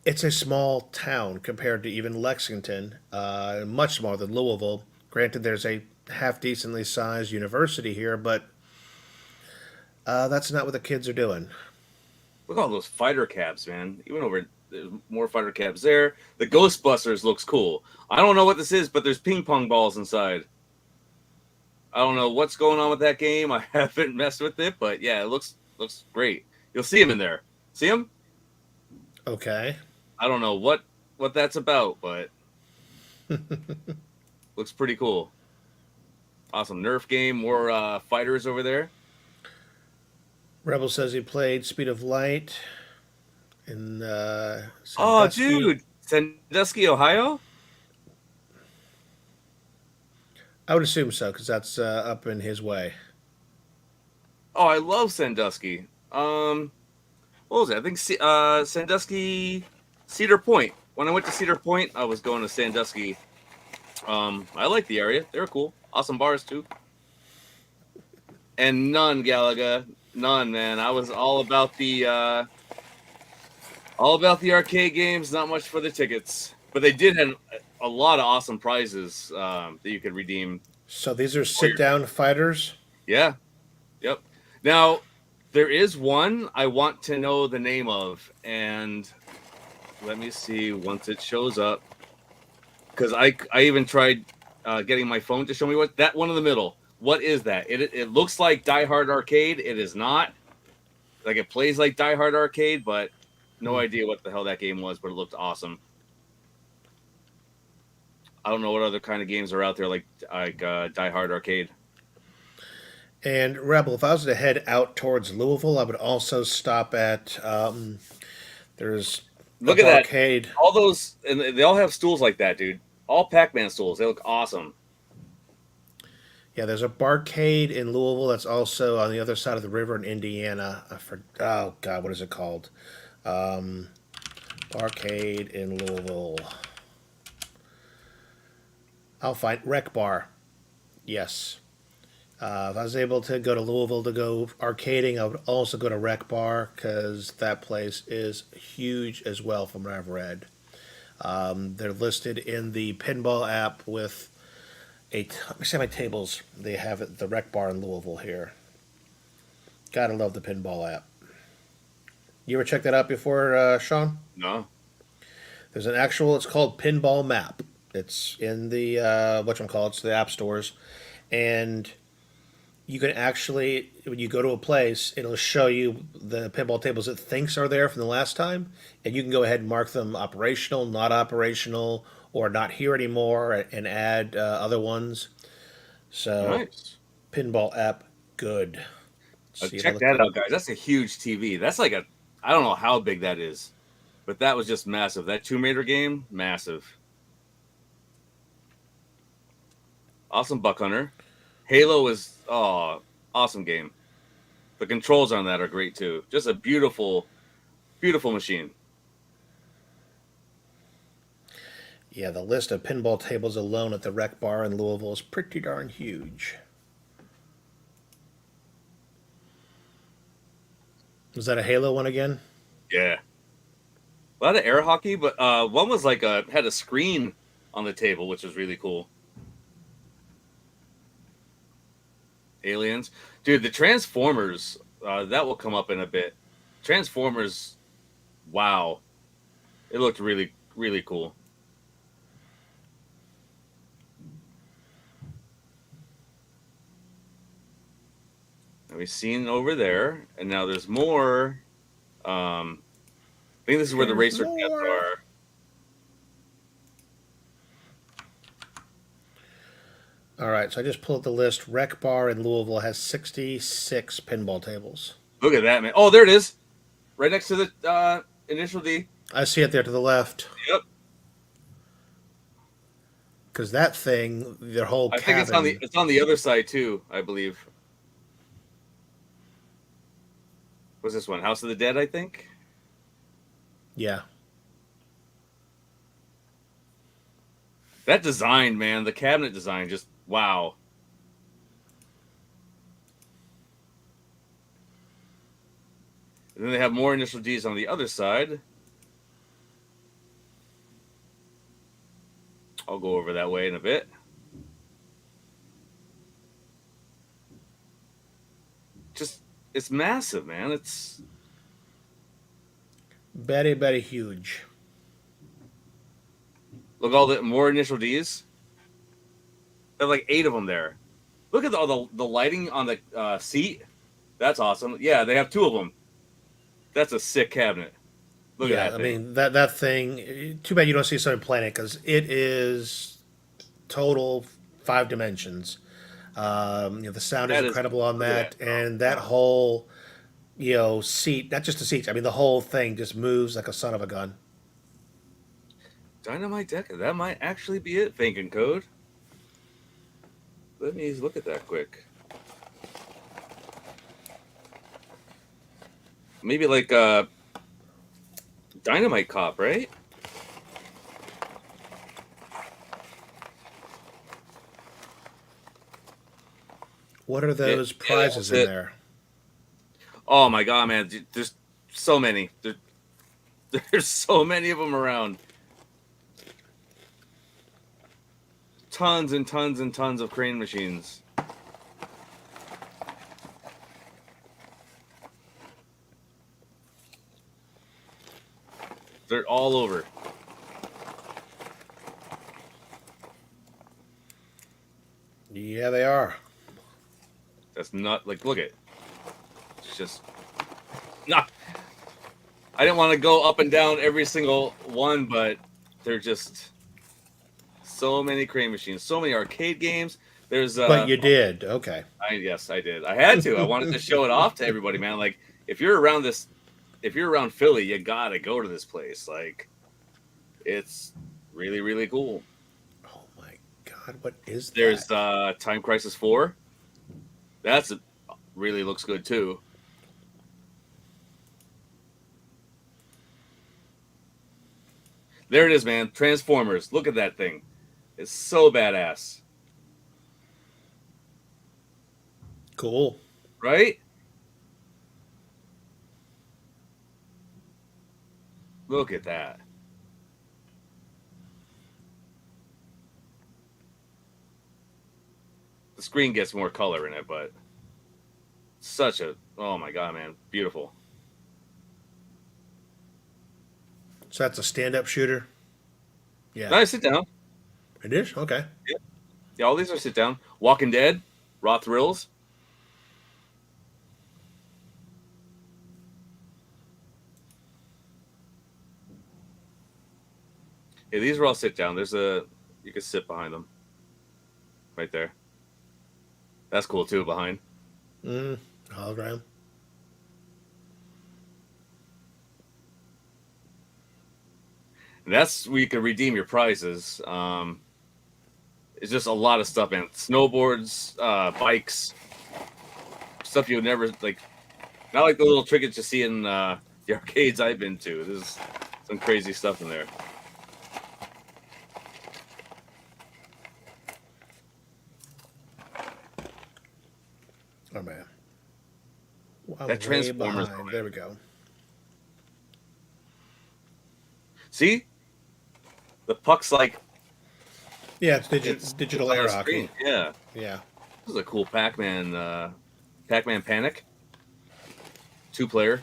it's a small town compared to even Lexington, much smaller than Louisville. Granted, there's a half decently sized university here, but that's not what the kids are doing. Look at all those fighter cabs, man. Even over there's more fighter cabs there. The Ghostbusters looks cool. I don't know what this is, but there's ping pong balls inside. I don't know what's going on with that game. I haven't messed with it, but yeah, it looks great. You'll see him in there. See him? Okay. I don't know what that's about, but looks pretty cool. Awesome Nerf game. More fighters over there. Rebel says he played Speed of Light in Oh, Sandusky. dude, Sandusky, Ohio. I would assume so, because that's up in his way. Oh, I love Sandusky. What was it? I think Sandusky, Cedar Point. When I went to Cedar Point, I was going to Sandusky. I like the area. They're cool. Awesome bars too. And none, Galaga, none, man. I was all about the arcade games. Not much for the tickets, but they did have a lot of awesome prizes that you could redeem. So these are sit-down fighters? Yeah. Yep. Now, there is one I want to know the name of, and let me see once it shows up. Because I even tried getting my phone to show me what that one in the middle. What is that? It looks like Die Hard Arcade. It is not. Like it plays like Die Hard Arcade, but no idea what the hell that game was, but it looked awesome. I don't know what other kind of games are out there like Die Hard Arcade. And Rebel, if I was to head out towards Louisville, I would also stop at there's Look at that arcade. all those, and they all have stools like that, dude. All Pac-Man stools. They look awesome. Yeah, there's a barcade in Louisville that's also on the other side of the river in Indiana. Oh God, what is it called? Barcade in Louisville. I'll find Rec Bar. Yes. If I was able to go to Louisville to go arcading, I would also go to Rec Bar because that place is huge as well, from what I've read. They're listed in the Pinball app with Let me see how many tables they have at the Rec Bar in Louisville here. Gotta love the Pinball app. You ever check that out before, Sean? No. There's an actual. It's called Pinball Map. It's in the whatchamacallit, it's the app stores, and you can actually, when you go to a place, it'll show you the pinball tables it thinks are there from the last time, and you can go ahead and mark them operational, not operational, or not here anymore, and add other ones. So, Nice. pinball app, good. See if I Check look that at. out, guys. That's a huge TV. That's like a, I don't know how big that is, but that was just massive. That Tomb Raider game, massive. Awesome Buck Hunter. Halo is, oh, awesome game. The controls on that are great too. Just a beautiful, beautiful machine. Yeah, the list of pinball tables alone at the Rec Bar in Louisville is pretty darn huge. Was that a Halo one again? Yeah. A lot of air hockey, but one was like had a screen on the table, which was really cool. Aliens, dude, the Transformers, that will come up in a bit. Transformers, wow, it looked really, really cool. And we've seen over there, and now there's more. I think this is where the There's racer jets more. are. All right, so I just pulled up the list. Rec Bar in Louisville has 66 pinball tables. Look at that, man. Oh, there it is, right next to the initial D. I see it there to the left. Yep. Because that thing, their whole I think cabin. it's on the other side too, I believe. What's this one? House of the Dead, I think. Yeah. That design, man, the cabinet design, just wow. And then they have more initial D's on the other side. I'll go over that way in a bit. Just, it's massive, man. It's Very, very huge. look all the more initial D's. There are like 8 of them there. Look at all the lighting on the seat. That's awesome. Yeah, they have 2 of them. That's a sick cabinet. Look Yeah, at that I thing. mean, that thing, too bad you don't see somebody playing it because it is total 5 dimensions. The sound is That is, incredible on look at that. that. And that whole, seat, not just the seats, I mean, the whole thing just moves like a son of a gun. Dynamite Deck. That might actually be it. Thinking code. Let me look at that quick. Maybe like Dynamite Cop, right? What are those Yeah, prizes that's in it. there? Oh my god, man! There's so many. There's so many of them around. Tons and tons and tons of crane machines. They're all over. Yeah, they are. That's not like look at. It's just not. I didn't want to go up and down every single one, but they're just so many crane machines, so many arcade games. There's But you did. Okay. yes, I did. I had to. I wanted to show it off to everybody, man. Like if you're around this, if you're around Philly, you gotta go to this place. Like it's really, really cool. Oh my God, what is There's that? Time Crisis 4. That's really looks good too. There it is, man. Transformers. Look at that thing. It's so badass. Cool. Right? Look at that. the screen gets more color in it, but such a, oh my god, man, beautiful. So that's a stand-up shooter. Yeah, Nice, sit down. it is. Okay. Yeah, yeah, all these are sit down. Walking Dead, Raw Thrills. Yeah, these are all sit down. There's a, you can sit behind them right there. That's cool too. Behind. Hologram. And that's where you can redeem your prizes. It's just a lot of stuff, man. Snowboards, bikes, stuff you would never like. Not like the little trinkets you see in the arcades I've been to. There's some crazy stuff in there. Oh man. I'm That way Transformers. behind. There we go. See, the puck's like Yeah, it's it's digital on air the hockey. screen. Yeah, Yeah. this is a cool Pac-Man. Pac-Man Panic, 2-player.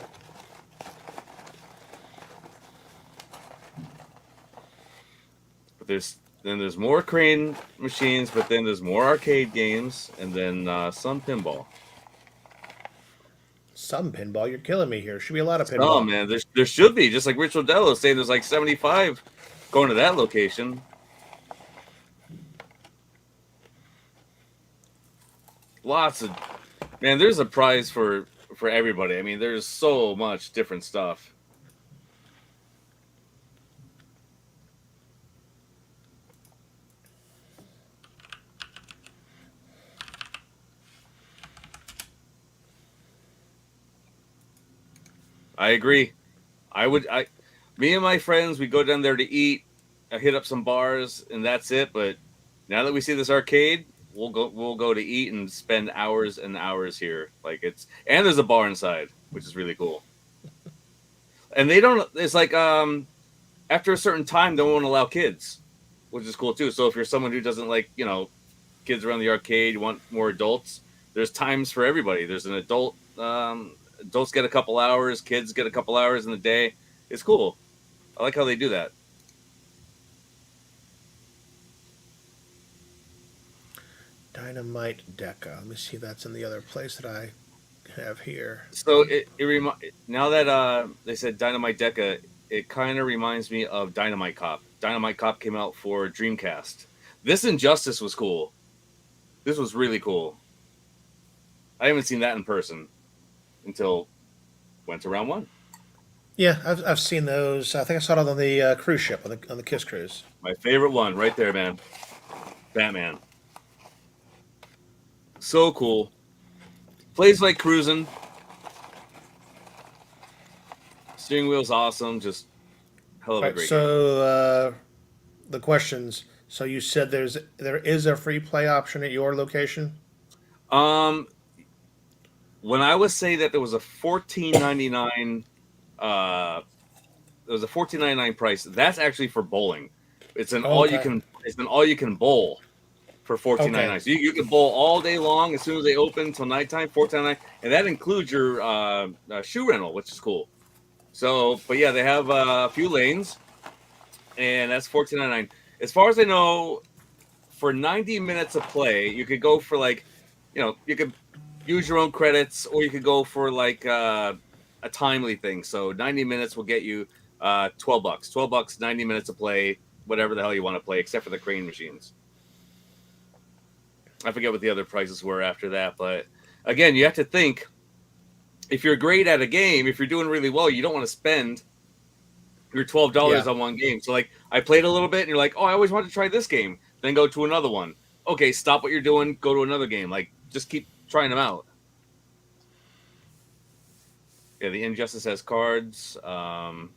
But there's more crane machines, but then there's more arcade games, and then some pinball. Some pinball. You're killing me here. Should be a lot of Oh pinball. man, there should be, just like Rich Odello saying there's like 75 going to that location. Lots of, man. There's a prize for everybody. I mean, there's so much different stuff. I agree. Me and my friends, we go down there to eat, hit up some bars, and that's it. But now that we see this arcade, we'll go to eat and spend hours and hours here. Like and there's a bar inside, which is really cool. And they don't. It's like after a certain time, they won't allow kids, which is cool too. So if you're someone who doesn't like kids around the arcade, you want more adults. There's times for everybody. There's an adult. Adults get a couple hours, kids get a couple hours in the day. It's cool. I like how they do that. Dynamite Deca. Let me see if that's in the other place that I have here. So now that they said Dynamite Deca, it kind of reminds me of Dynamite Cop. Dynamite Cop came out for Dreamcast. This Injustice was cool. This was really cool. I haven't seen that in person until went to round one. Yeah, I've seen those. I think I saw it on the cruise ship on the Kiss cruise. My favorite one, right there, man. Batman. So cool. Plays like cruising. Steering wheel's awesome. Just hell of a Right, great game. so the questions. So you said there is a free play option at your location. When I was saying that there was a $14.99, there was a $14.99 price. That's actually for bowling. It's an all you can bowl for $14.99. Okay. So you can bowl all day long as soon as they open until nighttime. $14.99, and that includes your shoe rental, which is cool. So, but yeah, they have a few lanes, and that's $14.99. As far as I know, for 90 minutes of play, you could go for you could use your own credits, or you could go for a timely thing. So 90 minutes will get you $12. $12, 90 minutes of play, whatever the hell you want to play, except for the crane machines. I forget what the other prices were after that, but again, you have to think, if you're great at a game, if you're doing really well, you don't want to spend your $12 on one game. So I played a little bit and you're like, oh, I always wanted to try this game. Then go to another one. Okay, stop what you're doing, go to another game. Just keep trying them out. Yeah, the Injustice has cards. Now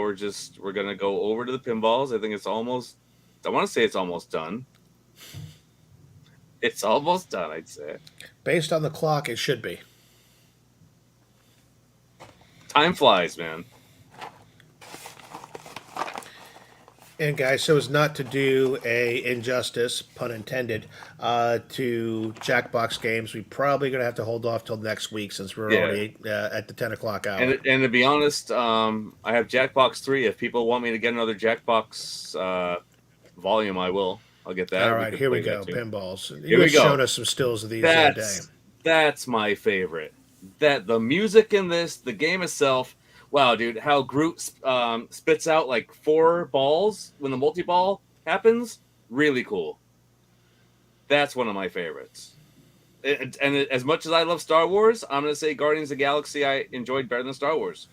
we're gonna go over to the pinballs. I think I want to say it's almost done. It's almost done, I'd say. Based on the clock, it should be. Time flies, man. And guys, so as not to do a injustice, pun intended, to Jackbox Games, we probably gonna have to hold off till next week since we're Yeah. already at the 10 o'clock And hour. and to be honest, I have Jackbox 3. If people want me to get another Jackbox volume, I will. I'll get All that. We right, could here we play that go. too. Pinballs. Here You we had go. shown us some stills of these the other day. That's my favorite. That the music in this, the game itself. Wow, dude, how Groot spits out like 4 balls when the multi-ball happens. Really cool. That's one of my favorites. And as much as I love Star Wars, I'm gonna say Guardians of the Galaxy I enjoyed better than Star Wars.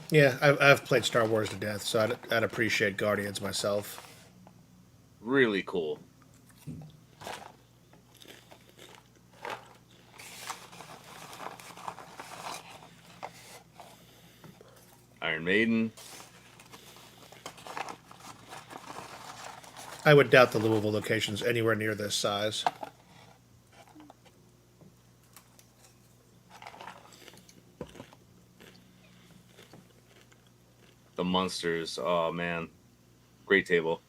Yeah, I've played Star Wars to death, so I'd appreciate Guardians myself. Really cool. Iron Maiden. I would doubt the Louisville location's anywhere near this size. The Monsters. Oh man, great table.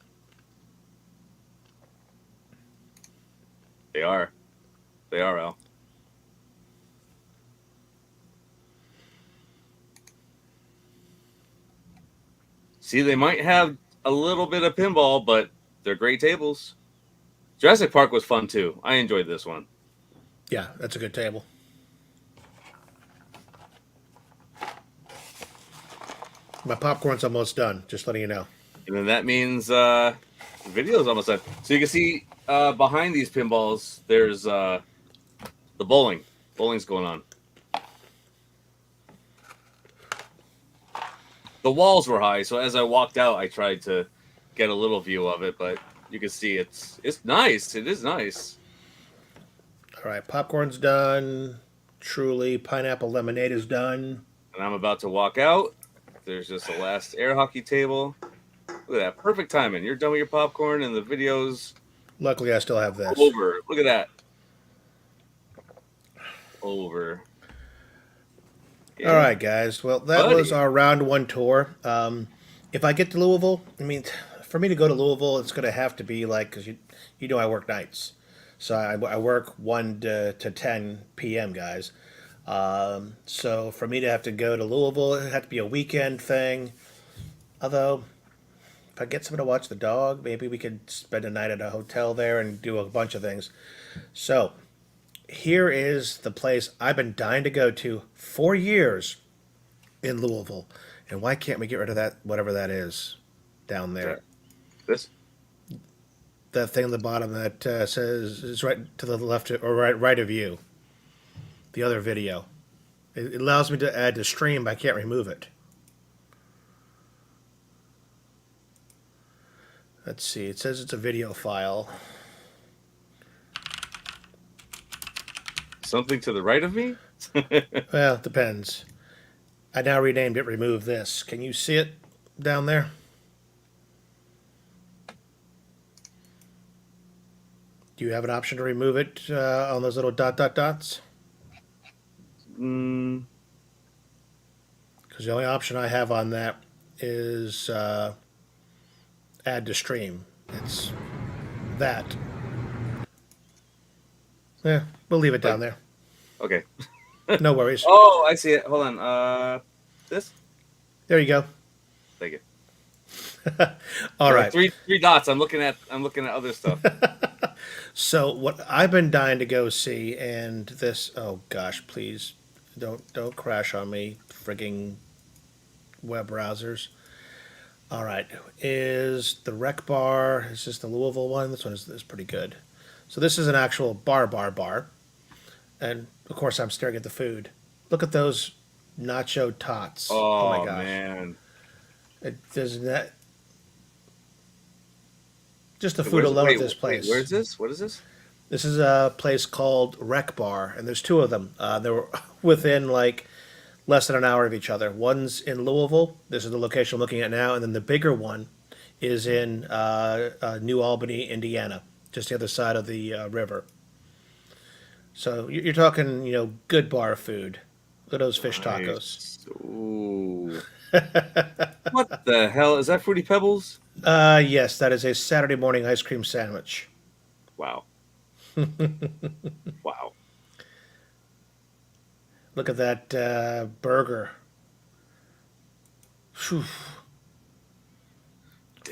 They are. They are, Al. See, they might have a little bit of pinball, but they're great tables. Jurassic Park was fun too. I enjoyed this one. Yeah, that's a good table. My popcorn's almost done. Just letting you know. And then that means the video is almost done. So you can see behind these pinballs, there's the bowling. Bowling's going on. The walls were high, so as I walked out, I tried to get a little view of it, but you can see it's nice. It is nice. All right, popcorn's done. Truly, pineapple lemonade is done. And I'm about to walk out. There's just a last air hockey table. Look at that. Perfect timing. You're done with your popcorn and the video's Luckily, I still have this. over. Look at that. Over. All Yeah. right, guys. Well, that was Buddy. our round one tour. If I get to Louisville, I mean, for me to go to Louisville, it's going to have to be like because you know I work nights, so I work 1 to 10 p.m. guys. So for me to have to go to Louisville, it had to be a weekend thing. Although, if I get someone to watch the dog, maybe we could spend a night at a hotel there and do a bunch of things. So here is the place I've been dying to go to for years in Louisville. And why can't we get rid of that, whatever that is, down there? This. That thing on the bottom that says is right to the left or right of you. The other video. It allows me to add to stream, but I can't remove it. Let's see. It says it's a video file. Something to the right of me? Well, it depends. I now renamed it Remove This. Can you see it down there? Do you have an option to remove it on those little dots? Mm, Because the only option I have on that is add to stream. It's that. Yeah, we'll leave it down there. okay. No worries. Oh, I see it. Hold on. This? There you go. Thank you. All right. Three dots. I'm looking at other stuff. So what I've been dying to go see, and this, oh gosh, please don't crash on me, frigging web browsers. All right, is the Rec Bar? Is this the Louisville one? This one is pretty good. So this is an actual bar, and of course I'm staring at the food. Look at those nacho tots. Oh my Oh gosh, man. it does that. Just the Wait, food alone at wait, this place. where's this? What is this? This is a place called Rec Bar, and there's two of them. They were within like less than an hour of each other. One's in Louisville. This is the location I'm looking at now, and then the bigger one is in New Albany, Indiana, just the other side of the river. So you're talking, good bar food. Look at those fish tacos. Nice. Ooh. What the hell is that? Fruity Pebbles? Yes, that is a Saturday morning ice cream sandwich. Wow, wow, Look at that burger. Phew.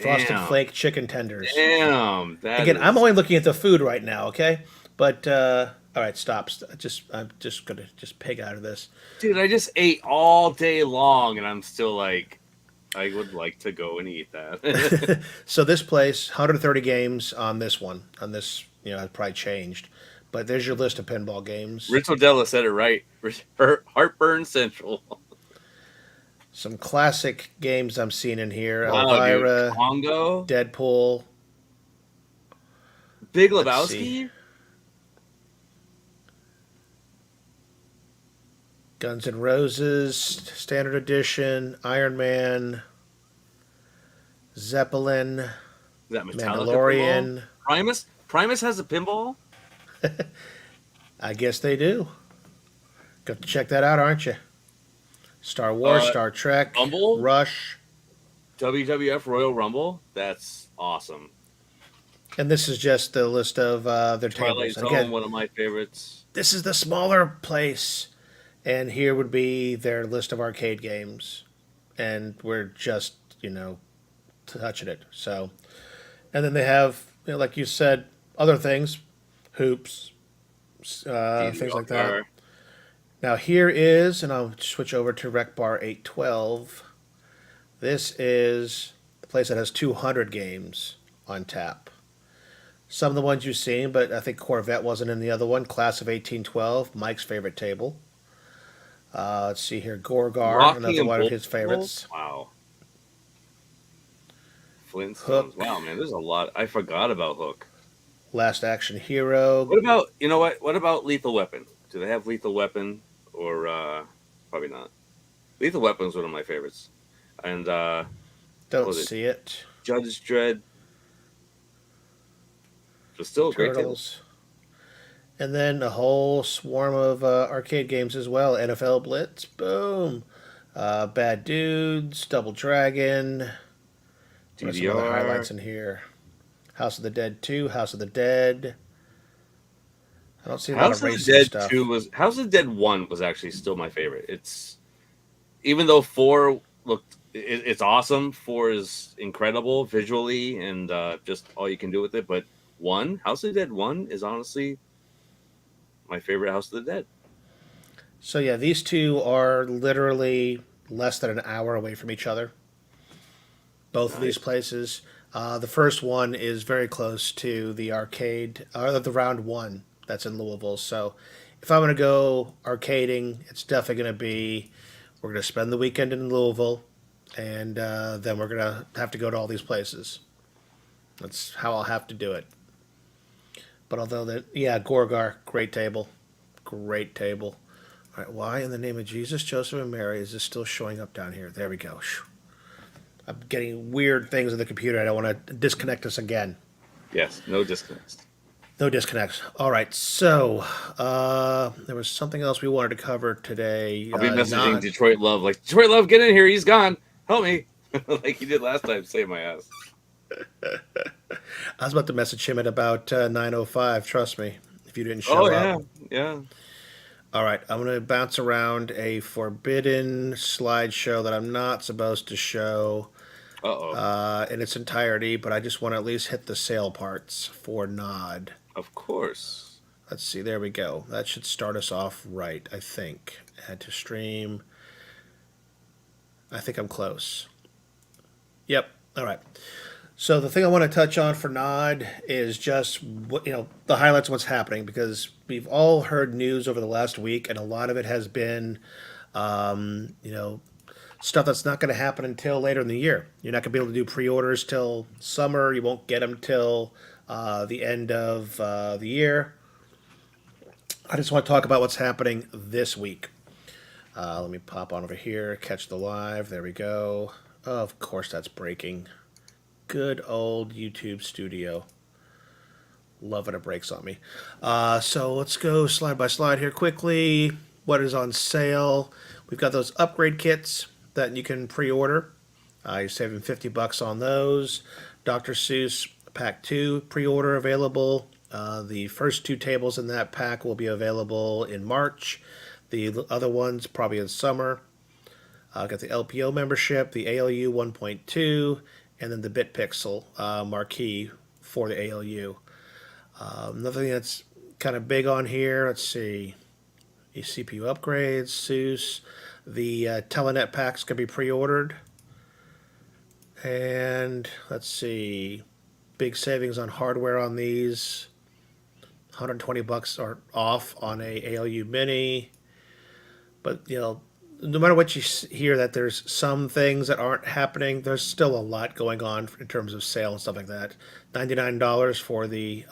Frosted damn, flake chicken tenders. damn. That Again, I'm is, only looking at the food right now, okay? But all right, stop. I'm just gonna just pig out of this. dude. I just ate all day long, and I'm still like, I would like to go and eat that. So this place, 130 games on this one. On this, it probably changed. But there's your list of pinball games. Rich Odella said it right. Heartburn Central. Some classic games I'm seeing in here: Wow, dude. Elvira, Congo, Deadpool. Big Let's see, Lebowski. Guns N' Roses, Standard Edition, Iron Man, Zeppelin, Is that Metallica pinball? Mandalorian. Primus. Primus has a pinball. I guess they do. Got to check that out, aren't you? Star Wars, Uh, Star Trek, Rumble. Rush. WWF Royal Rumble. That's awesome. And this is just the list of their Twilight tables. And Zone, again, one of my favorites. this is the smaller place. And here would be their list of arcade games. And we're just, touching it. So, and then they have, like you said, other things, hoops, things like that. DDR. Now here is, and I'll switch over to Rec Bar 812. This is the place that has 200 games on tap. Some of the ones you've seen, but I think Corvette wasn't in the other one. Class of 1812, Mike's favorite table. Let's see here, Gorgar, Rocky another and one of his Bull. favorites. Wow. Flintstones. Hook, Wow, man, there's a lot. I forgot about Hook. Last Action Hero, What about, you know what? What about Lethal Weapon? Do they have Lethal Weapon? Or probably not. Lethal Weapon is one of my favorites. And what don't was it? see it. Judge Dredd was still a great table. Turtles. And then a whole swarm of arcade games as well. NFL Blitz, boom. Bad Dudes, Double Dragon. What are some other highlights DDR. in here? House of the Dead 2, House of the Dead. I don't see a lot House of of the racing Dead stuff. 2 was House of the Dead 1 was actually still my favorite. It's even though 4 looked it's awesome, 4 is incredible visually and just all you can do with it, but 1, House of the Dead 1 is honestly my favorite House of the Dead. So yeah, these two are literally less than an hour away from each other. Both of these Nice. places. The first one is very close to the arcade, the round one that's in Louisville. So if I'm going to go arcading, it's definitely going to be we're going to spend the weekend in Louisville, and then we're going to have to go to all these places. That's how I'll have to do it. But although that, yeah, Gorgar, great table, great table. All right, why in the name of Jesus, Joseph, and Mary is this still showing up down here? There we go. I'm getting weird things on the computer. I don't want to disconnect us again. Yes, no disconnects. No disconnects. All right, so there was something else we wanted to cover today. I'll be messaging Not, Detroit Love like Detroit Love, get in here, he's gone. Help me. Like he did last time, save my ass. I was about to message him at about 9:05. Trust me, if you didn't show Oh up. yeah, yeah. All right, I'm going to bounce around a forbidden slideshow that I'm not supposed to show Uh-oh. in its entirety, but I just want to at least hit the sale parts for Nod. Of course. Let's see, there we go. That should start us off right, I think. Add to stream. I think I'm close. Yep, all right. So the thing I want to touch on for Nod is just what the highlights of what's happening because we've all heard news over the last week, and a lot of it has been, stuff that's not going to happen until later in the year. You're not going to be able to do pre-orders till summer. You won't get them till the end of the year. I just want to talk about what's happening this week. Let me pop on over here, catch the live. There we go. Oh, of course, that's breaking. Good old YouTube studio. Love it, it breaks on me. So let's go slide by slide here quickly. What is on sale? We've got those upgrade kits. that you can pre-order. You're saving $50 on those. Dr. Seuss Pack 2 pre-order available. The first two tables in that pack will be available in March. The other ones probably in summer. Got the LPO membership, the ALU 1.2, and then the BitPixel marquee for the ALU. Another thing that's kind of big on here, let's see, the CPU upgrades, SUSE, the Telenet packs can be pre-ordered. And let's see, big savings on hardware on these. $120 are off on a ALU Mini. But, you know, no matter what you hear that there's some things that aren't happening, there's still a lot going on in terms of sale and stuff like that. $99 for the,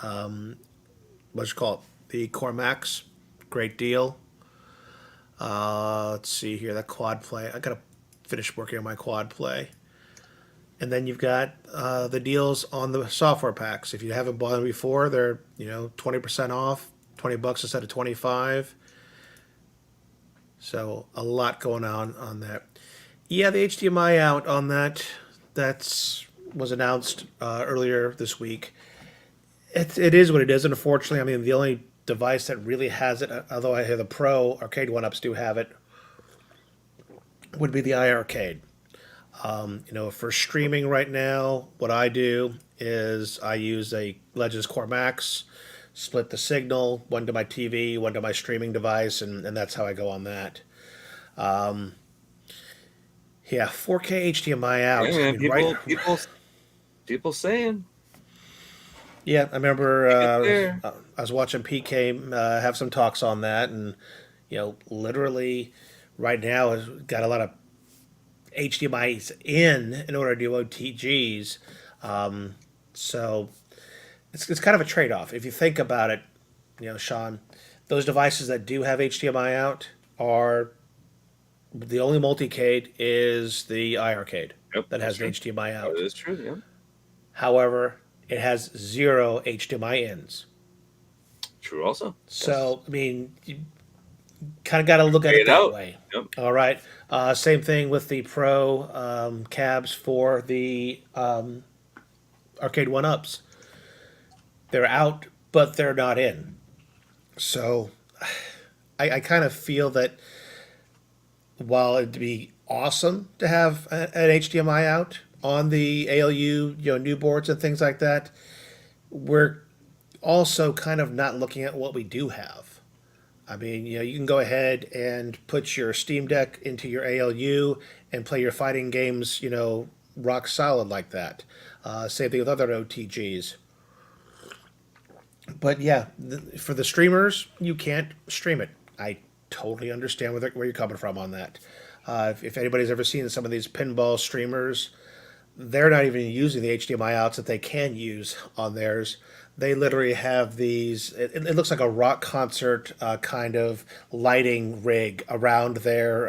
what you call it, the Core Max. Great deal. Let's see here, that quad play. I got to finish working on my quad play. And then you've got the deals on the software packs. If you haven't bought them before, they're 20% off, $20 instead of 25. So a lot going on that. Yeah, the HDMI out on that was announced earlier this week. It is what it is. Unfortunately, I mean the only device that really has it, although I hear the Pro Arcade one-ups do have it, would be the iArcade. For streaming right now, what I do is I use a Legends Core Max, split the signal, one to my TV, one to my streaming device, and that's how I go on that. Yeah, 4K HDMI out. Yeah, man, I mean, people saying. Yeah, I remember There. I was watching PK have some talks on that, and literally right now has got a lot of HDMI's in order to do OTGs. So it's kind of a trade-off. If you think about it, Sean, those devices that do have HDMI out are the only multicade is the iArcade that has an HDMI out. That is true, yeah. However, it has 0 HDMI ins. True also. So, I mean, you kind of got to look at it that way. Yep. All right. Same thing with the Pro cabs for the Arcade 1-Ups. They're out, but they're not in. So I kind of feel that while it'd be awesome to have an HDMI out on the ALU, new boards and things like that, we're also kind of not looking at what we do have. I mean, you can go ahead and put your Steam Deck into your ALU and play your fighting games, rock solid like that. Same thing with other OTGs. But yeah, for the streamers, you can't stream it. I totally understand where you're coming from on that. If anybody's ever seen some of these pinball streamers, they're not even using the HDMI outs that they can use on theirs. They literally have these, it looks like a rock concert kind of lighting rig around their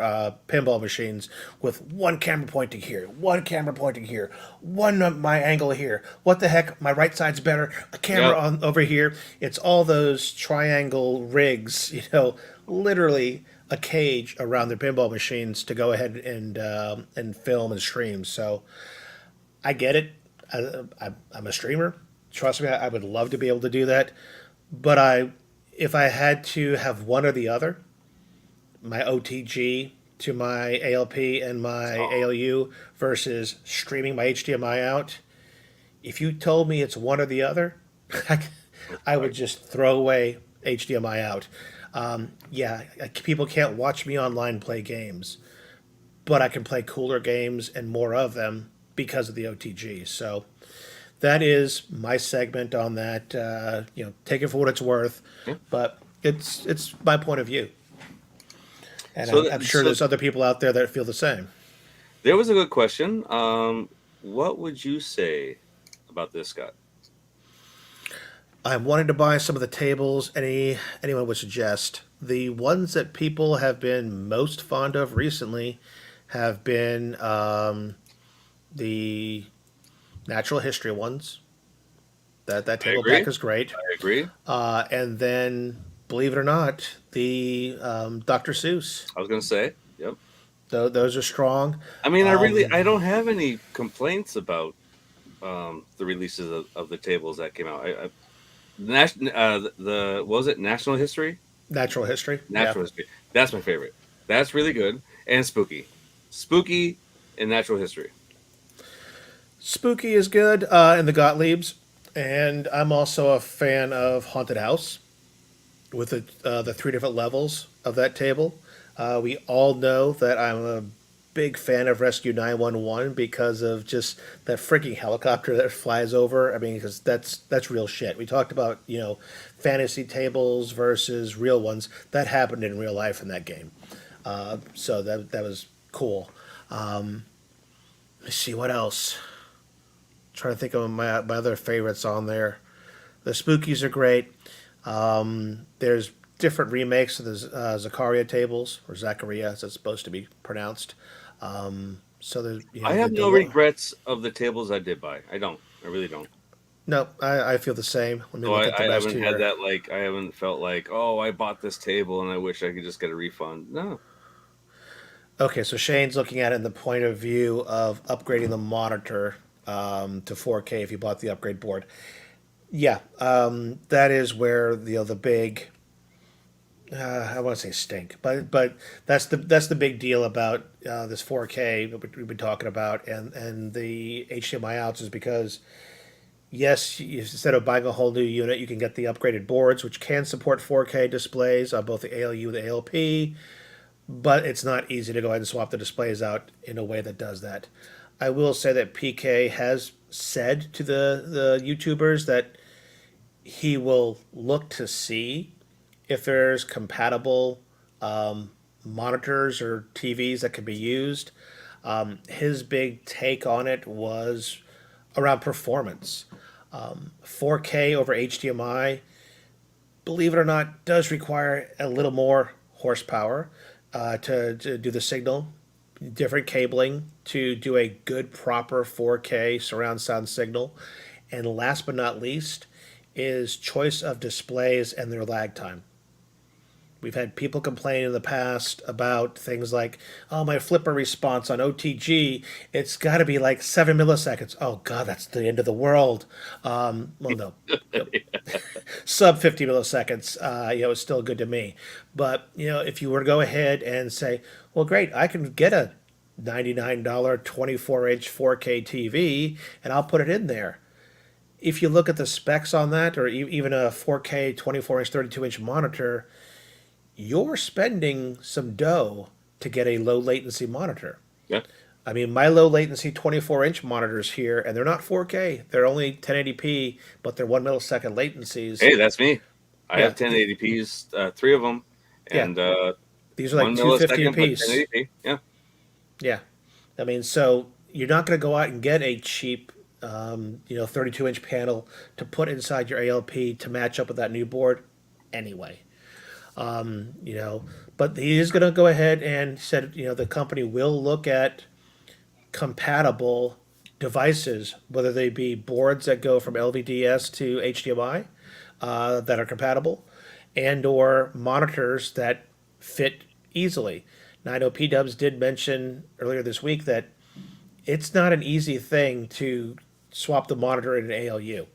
pinball machines with one camera pointing here, one camera pointing here, one my angle here. What the heck? My right side's better. A camera on over here. It's all those triangle rigs, literally a cage around their pinball machines to go ahead and film and stream. So I get it. I'm a streamer. Trust me, I would love to be able to do that. But if I had to have one or the other, my OTG to my ALP and my ALU versus streaming my HDMI out, if you told me it's one or the other, I would just throw away HDMI out. People can't watch me online play games, but I can play cooler games and more of them because of the OTG. So that is my segment on that. Take it for what it's worth, but it's my point of view, and I'm sure there's other people out there that feel the same. There was a good question. What would you say about this, Scott? I'm wanting to buy some of the tables anyone would suggest. The ones that people have been most fond of recently have been the natural history ones. That table pack is great. I agree. And then, believe it or not, the Dr. Seuss. I was going to say, yep. Those are strong. I mean, Um, I don't have any complaints about the releases of the tables that came out. The what was it, National History? Natural history. Yeah. Natural History. That's my favorite. That's really good and spooky, spooky and Natural History. Spooky is good in the Gottliebs, and I'm also a fan of Haunted House with the three different levels of that table. We all know that I'm a big fan of Rescue 911 because of just that freaking helicopter that flies over. I mean, because that's real shit. We talked about fantasy tables versus real ones that happened in real life in that game. So that was cool. Let's see what else. Trying to think of my other favorites on there. The Spookies are great. There's different remakes of the Zakaria tables, or Zachariah as it's supposed to be pronounced. So there's I have no regrets of the tables I did buy. I don't. I really don't. No, I feel the same. Let me So look at the I best haven't had here. that, like, I haven't felt like, oh, I bought this table and I wish I could just get a refund. No. Okay, so Shane's looking at it in the point of view of upgrading the monitor to 4K if you bought the upgrade board. Yeah, that is where the big I want to say stink, but that's the big deal about this 4K that we've been talking about, and the HDMI outs is because yes, instead of buying a whole new unit, you can get the upgraded boards, which can support 4K displays on both the ALU and the ALP, but it's not easy to go ahead and swap the displays out in a way that does that. I will say that PK has said to the YouTubers that he will look to see if there's compatible monitors or TVs that can be used. His big take on it was around performance. 4K over HDMI, believe it or not, does require a little more horsepower to do the signal, different cabling to do a good, proper 4K surround sound signal. And last but not least, is choice of displays and their lag time. We've had people complain in the past about things like, oh, my flipper response on OTG, it's got to be like 7 milliseconds. Oh, God, that's the end of the world. Well, no, sub 50 milliseconds, is still good to me. But, if you were to go ahead and say, well, great, I can get a $99 24-inch 4K TV and I'll put it in there. If you look at the specs on that, or even a 4K 24-inch 32-inch monitor, you're spending some dough to get a low latency monitor. Yeah. I mean, my low latency 24-inch monitors here, and they're not 4K. They're only 1080p, but they're 1 millisecond latencies. Hey, that's me. I Yeah, have 1080p's, three of them, yeah. and These are like one 250 a millisecond, but piece. 1080p. Yeah. Yeah, I mean, so you're not going to go out and get a cheap, 32-inch panel to put inside your ALP to match up with that new board, anyway. You know, but he is going to go ahead and said, the company will look at compatible devices, whether they be boards that go from LVDS to HDMI that are compatible, and or monitors that fit easily. Now, I know P Dubs did mention earlier this week that it's not an easy thing to swap the monitor in an ALU.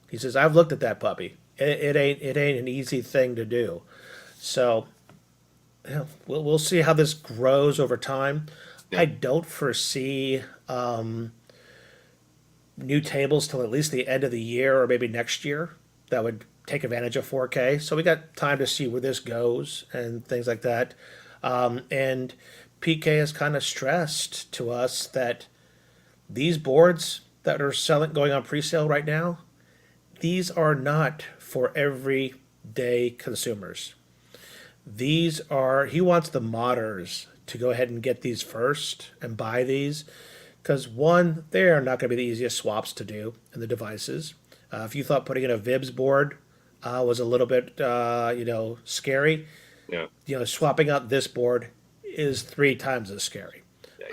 He says, "I've looked at that puppy. It ain't an easy thing to do." So we'll see how this grows over time. Yeah. I don't foresee new tables till at least the end of the year or maybe next year that would take advantage of 4K. So we got time to see where this goes and things like that. And PK has kind of stressed to us that these boards that are selling going on pre-sale right now, these are not for everyday consumers. These are he wants the modders to go ahead and get these first and buy these because one, they are not going to be the easiest swaps to do in the devices. If you thought putting in a Vibs board was a little bit scary, Yeah. swapping out this board is 3 times as scary.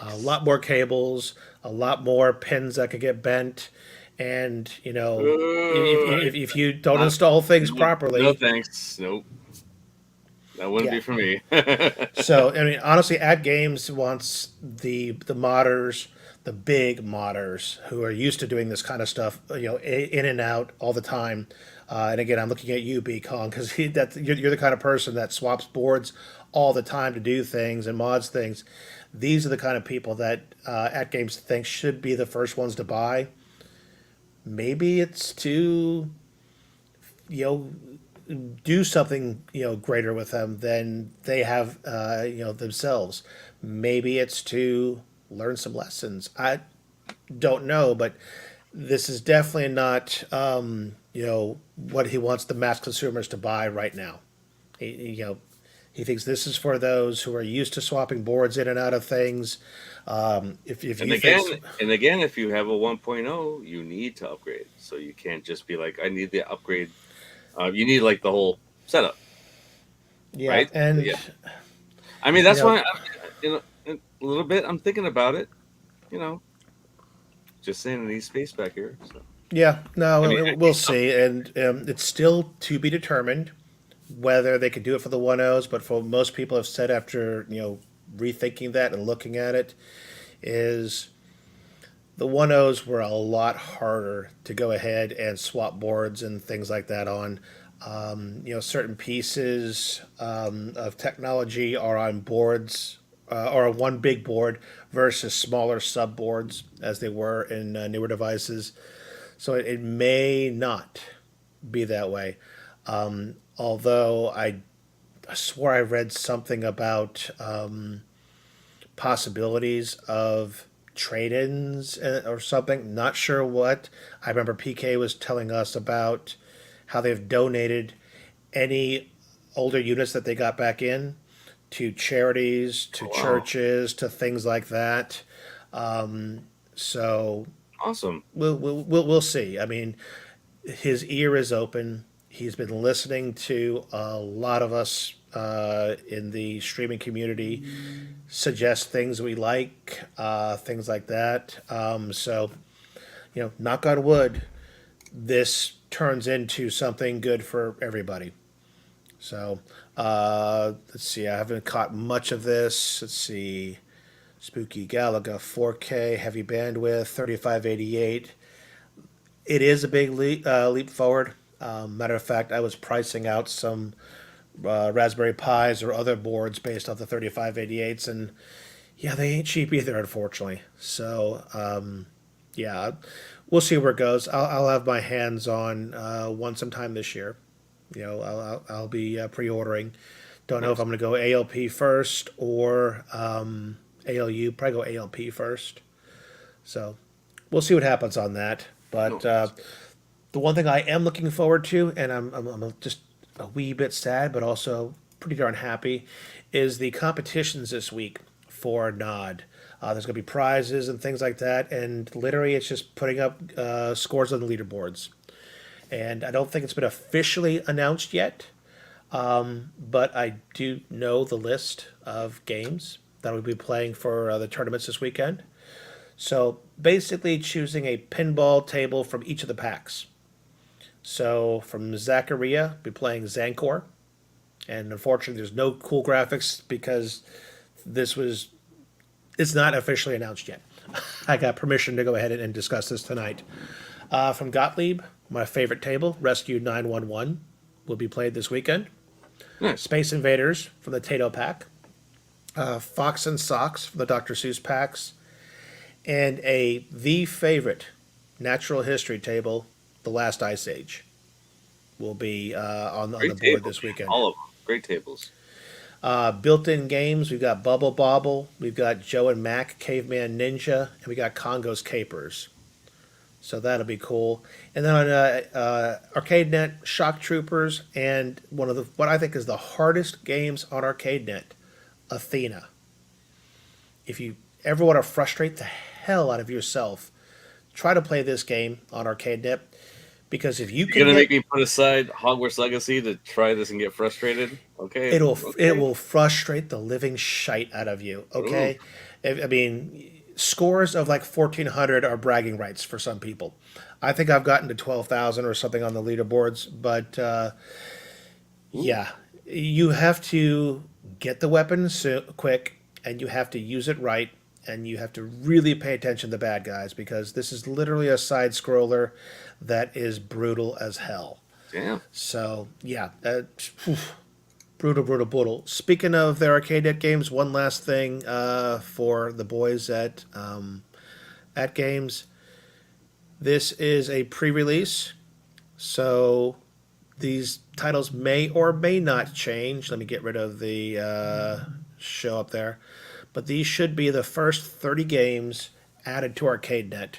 A Yikes. lot more cables, a lot more pins that could get bent, and if Uh, you don't not, install things no, no properly, thanks. Nope. That wouldn't Yeah. be for me. So I mean, honestly, AtGames wants the modders, the big modders who are used to doing this kind of stuff, in and out all the time. And again, I'm looking at you, B Kong, because you're the kind of person that swaps boards all the time to do things and mods things. These are the kind of people that AtGames thinks should be the first ones to buy. Maybe it's to you know do something greater with them than they have themselves. Maybe it's to learn some lessons. I don't know, but this is definitely not what he wants the mass consumers to buy right now. He thinks this is for those who are used to swapping boards in and out of things. If and you think, again, and again, if you have a 1.0, you need to upgrade. So you can't just be like, I need the upgrade. You need like the whole setup, yeah, right? and Yeah. I mean, you that's know, why a little bit I'm thinking about it. You know, just saying I need space back here. So yeah, I no, mean, we'll see, and it's still to be determined whether they could do it for the 1.0s, but for most people have said after rethinking that and looking at it is the 1.0s were a lot harder to go ahead and swap boards and things like that on. Certain pieces of technology are on boards or on one big board versus smaller sub boards as they were in newer devices. So it may not be that way. Although I swore I read something about possibilities of trade-ins or something. Not sure what. I remember PK was telling us about how they've donated any older units that they got back in to charities, to oh, wow, churches, to things like that. So awesome. we'll see. I mean, his ear is open. He's been listening to a lot of us in the streaming community suggest things we like, things like that. So, knock on wood, this turns into something good for everybody. So, let's see. I haven't caught much of this. Let's see. Spooky Galaga 4K, heavy bandwidth, 3588. It is a big leap forward. Matter of fact, I was pricing out some Raspberry Pis or other boards based off the 3588s, and yeah, they ain't cheap either, unfortunately. So, yeah, we'll see where it goes. I'll have my hands on one sometime this year. I'll be pre-ordering. Don't know if Nice. I'm going to go ALP first or ALU. Probably go ALP first. So we'll see what happens on that. No. But the one thing I am looking forward to, and I'm just a wee bit sad, but also pretty darn happy, is the competitions this week for NOD. There's going to be prizes and things like that, and literally it's just putting up scores on the leaderboards. And I don't think it's been officially announced yet, but I do know the list of games that we'll be playing for the tournaments this weekend. So basically, choosing a pinball table from each of the packs. So from Zacharia, be playing Zancor, and unfortunately, there's no cool graphics because this was it's not officially announced yet. I got permission to go ahead and discuss this tonight. From Gottlieb, my favorite table, Rescue 911, will be played this weekend. Nice. Space Invaders from the Tato pack, Fox and Socks from the Dr. Seuss packs, and the favorite natural history table, The Last Ice Age, will be on the Great board tables, this man. weekend. All of them. Great tables. Built-in games, we've got Bubble Bobble, we've got Joe and Mac, Caveman Ninja, and we got Congo's Capers. So that'll be cool. And then on ArcadeNet, Shock Troopers, and one of the what I think is the hardest games on ArcadeNet, Athena. If you ever want to frustrate the hell out of yourself, try to play this game on ArcadeNet because if you You're can gonna make get me put aside Hogwarts Legacy to try this and get frustrated? Okay. it Okay. will frustrate the living shite out of you. Ooh. Okay, I mean scores of like 1,400 are bragging rights for some people. I think I've gotten to 12,000 or something on the leaderboards, but Ooh. yeah, You have to get the weapon quick, and you have to use it right, and you have to really pay attention to the bad guys because this is literally a side scroller that is brutal as hell. Damn. So yeah, brutal, brutal, brutal. Speaking of their arcade net games, one last thing for the boys at Games. This is a pre-release, so these titles may or may not change. Let me get rid of the show up there. But these should be the first 30 games added to ArcadeNet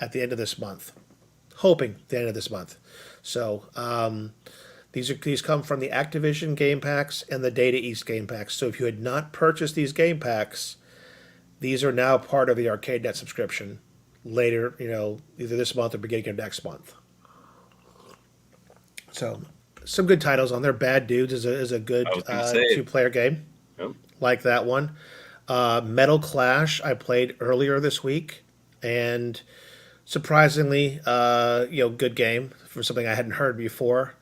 at the end of this month. Hoping the end of this month. So these come from the Activision game packs and the Data East game packs. So if you had not purchased these game packs, these are now part of the ArcadeNet subscription later, either this month or beginning of next month. So some good titles on there. Bad Dudes is a good I was gonna say. two-player game. Yep. Like that one. Metal Clash I played earlier this week, and surprisingly, good game for something I hadn't heard before.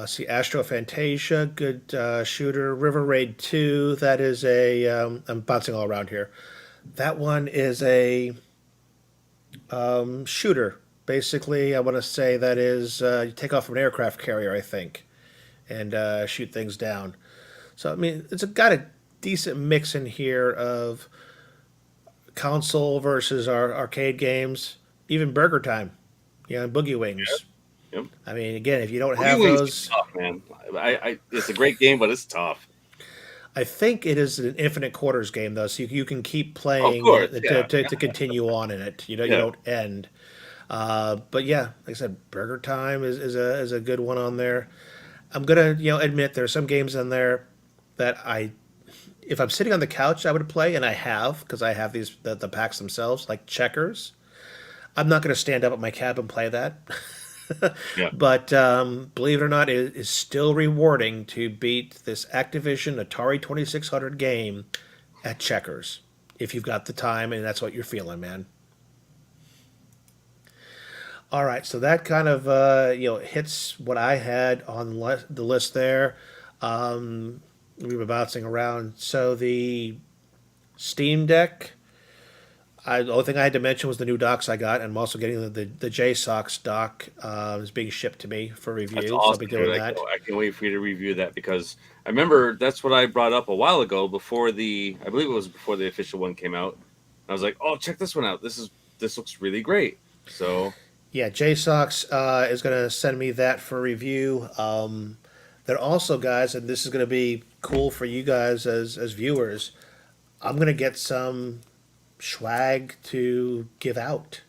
See Astro Fantasia, good shooter. River Raid 2, that is I'm bouncing all around here. That one is a shooter. Basically, I want to say that is you take off from an aircraft carrier, I think, and shoot things down. So, I mean, got a decent mix in here of console versus our arcade games, even Burger Time, and Boogie Wings. Yep. I mean, again, if you don't Boogie have Wings those, is tough, man. It's a great game, but it's tough. I think it is an infinite quarters game though, so you can keep playing course, to continue on in it. You Yeah. don't end. But yeah, like I said, Burger Time is a good one on there. I'm gonna admit there's some games in there that if I'm sitting on the couch, I would play, and I have because I have the packs themselves, like Checkers. I'm not gonna stand up at my cab and play that. Yeah. But believe it or not, it is still rewarding to beat this Activision Atari 2600 game at Checkers if you've got the time and that's what you're feeling, man. All right, so that kind of hits what I had on the list there. We were bouncing around. So the Steam Deck. The only thing I had to mention was the new docks I got, and I'm also getting the JSOX dock is being shipped to me for review. That's So awesome. I'll be doing dude. that. I can't wait for you to review that because I remember that's what I brought up a while ago I believe it was before the official one came out. I was like, oh, check this one out. This looks really great. So Yeah, JSOX is going to send me that for review. They're also, guys, and this is going to be cool for you guys as viewers. I'm going to get some swag to give out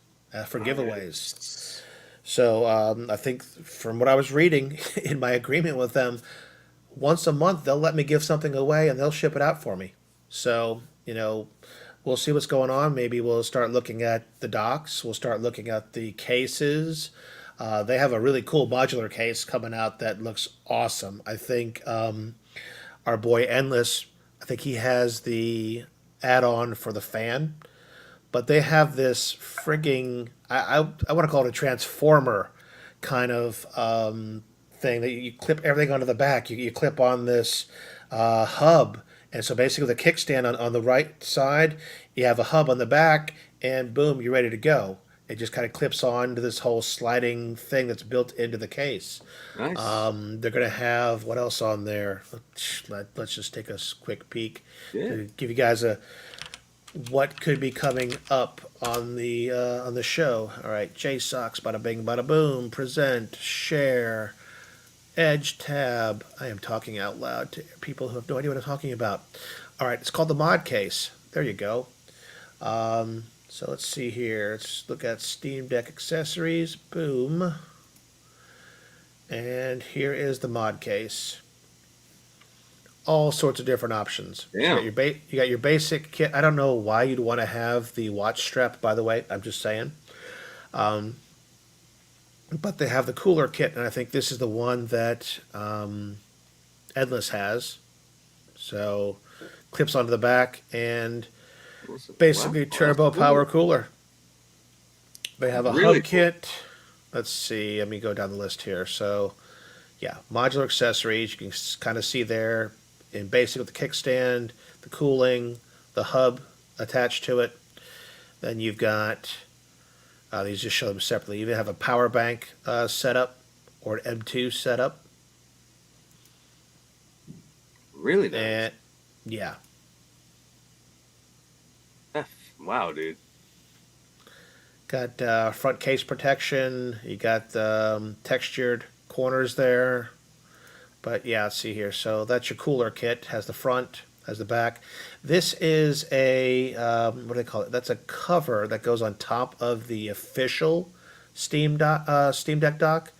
for giveaways. So I think from what I was reading in my agreement with them, once a month they'll let me give something away and they'll ship it out for me. So we'll see what's going on. Maybe we'll start looking at the docks. We'll start looking at the cases. They have a really cool modular case coming out that looks awesome. I think our boy Endless, I think he has the add-on for the fan, but they have this frigging I want to call it a transformer kind of thing that you clip everything onto the back. You clip on this hub, and so basically the kickstand on the right side, you have a hub on the back, and boom, you're ready to go. It just kind of clips on to this whole sliding thing that's built into the case. nice. They're going to have what else on there? Let's just take a quick peek Yeah. to give you guys what could be coming up on the show. All right, JSOX, bada bing, bada boom, present, share, Edge tab. I am talking out loud to people who have no idea what I'm talking about. All right, it's called the mod case. There you go. So let's see here. Let's look at Steam Deck accessories. Boom. And here is the mod case. All sorts of different options. Yeah. You got your basic kit. I don't know why you'd want to have the watch strap, by the way. I'm just saying. But they have the cooler kit, and I think this is the one that Endless has. So clips onto the back and basically Wow, turbo that's cool. power cooler. They have a Really hub kit. Let's see. Let me go down the list here. So Yeah, modular accessories. You can kind of see there in basic with the kickstand, the cooling, the hub attached to it. Then you've got these just show them separately. You even have a power bank setup or an M2 setup. Really nice. And yeah, Wow, dude. got front case protection. You got the textured corners there. But yeah, let's see here. So that's your cooler kit. Has the front, has the back. This is a what do they call it? That's a cover that goes on top of the official Steam Deck dock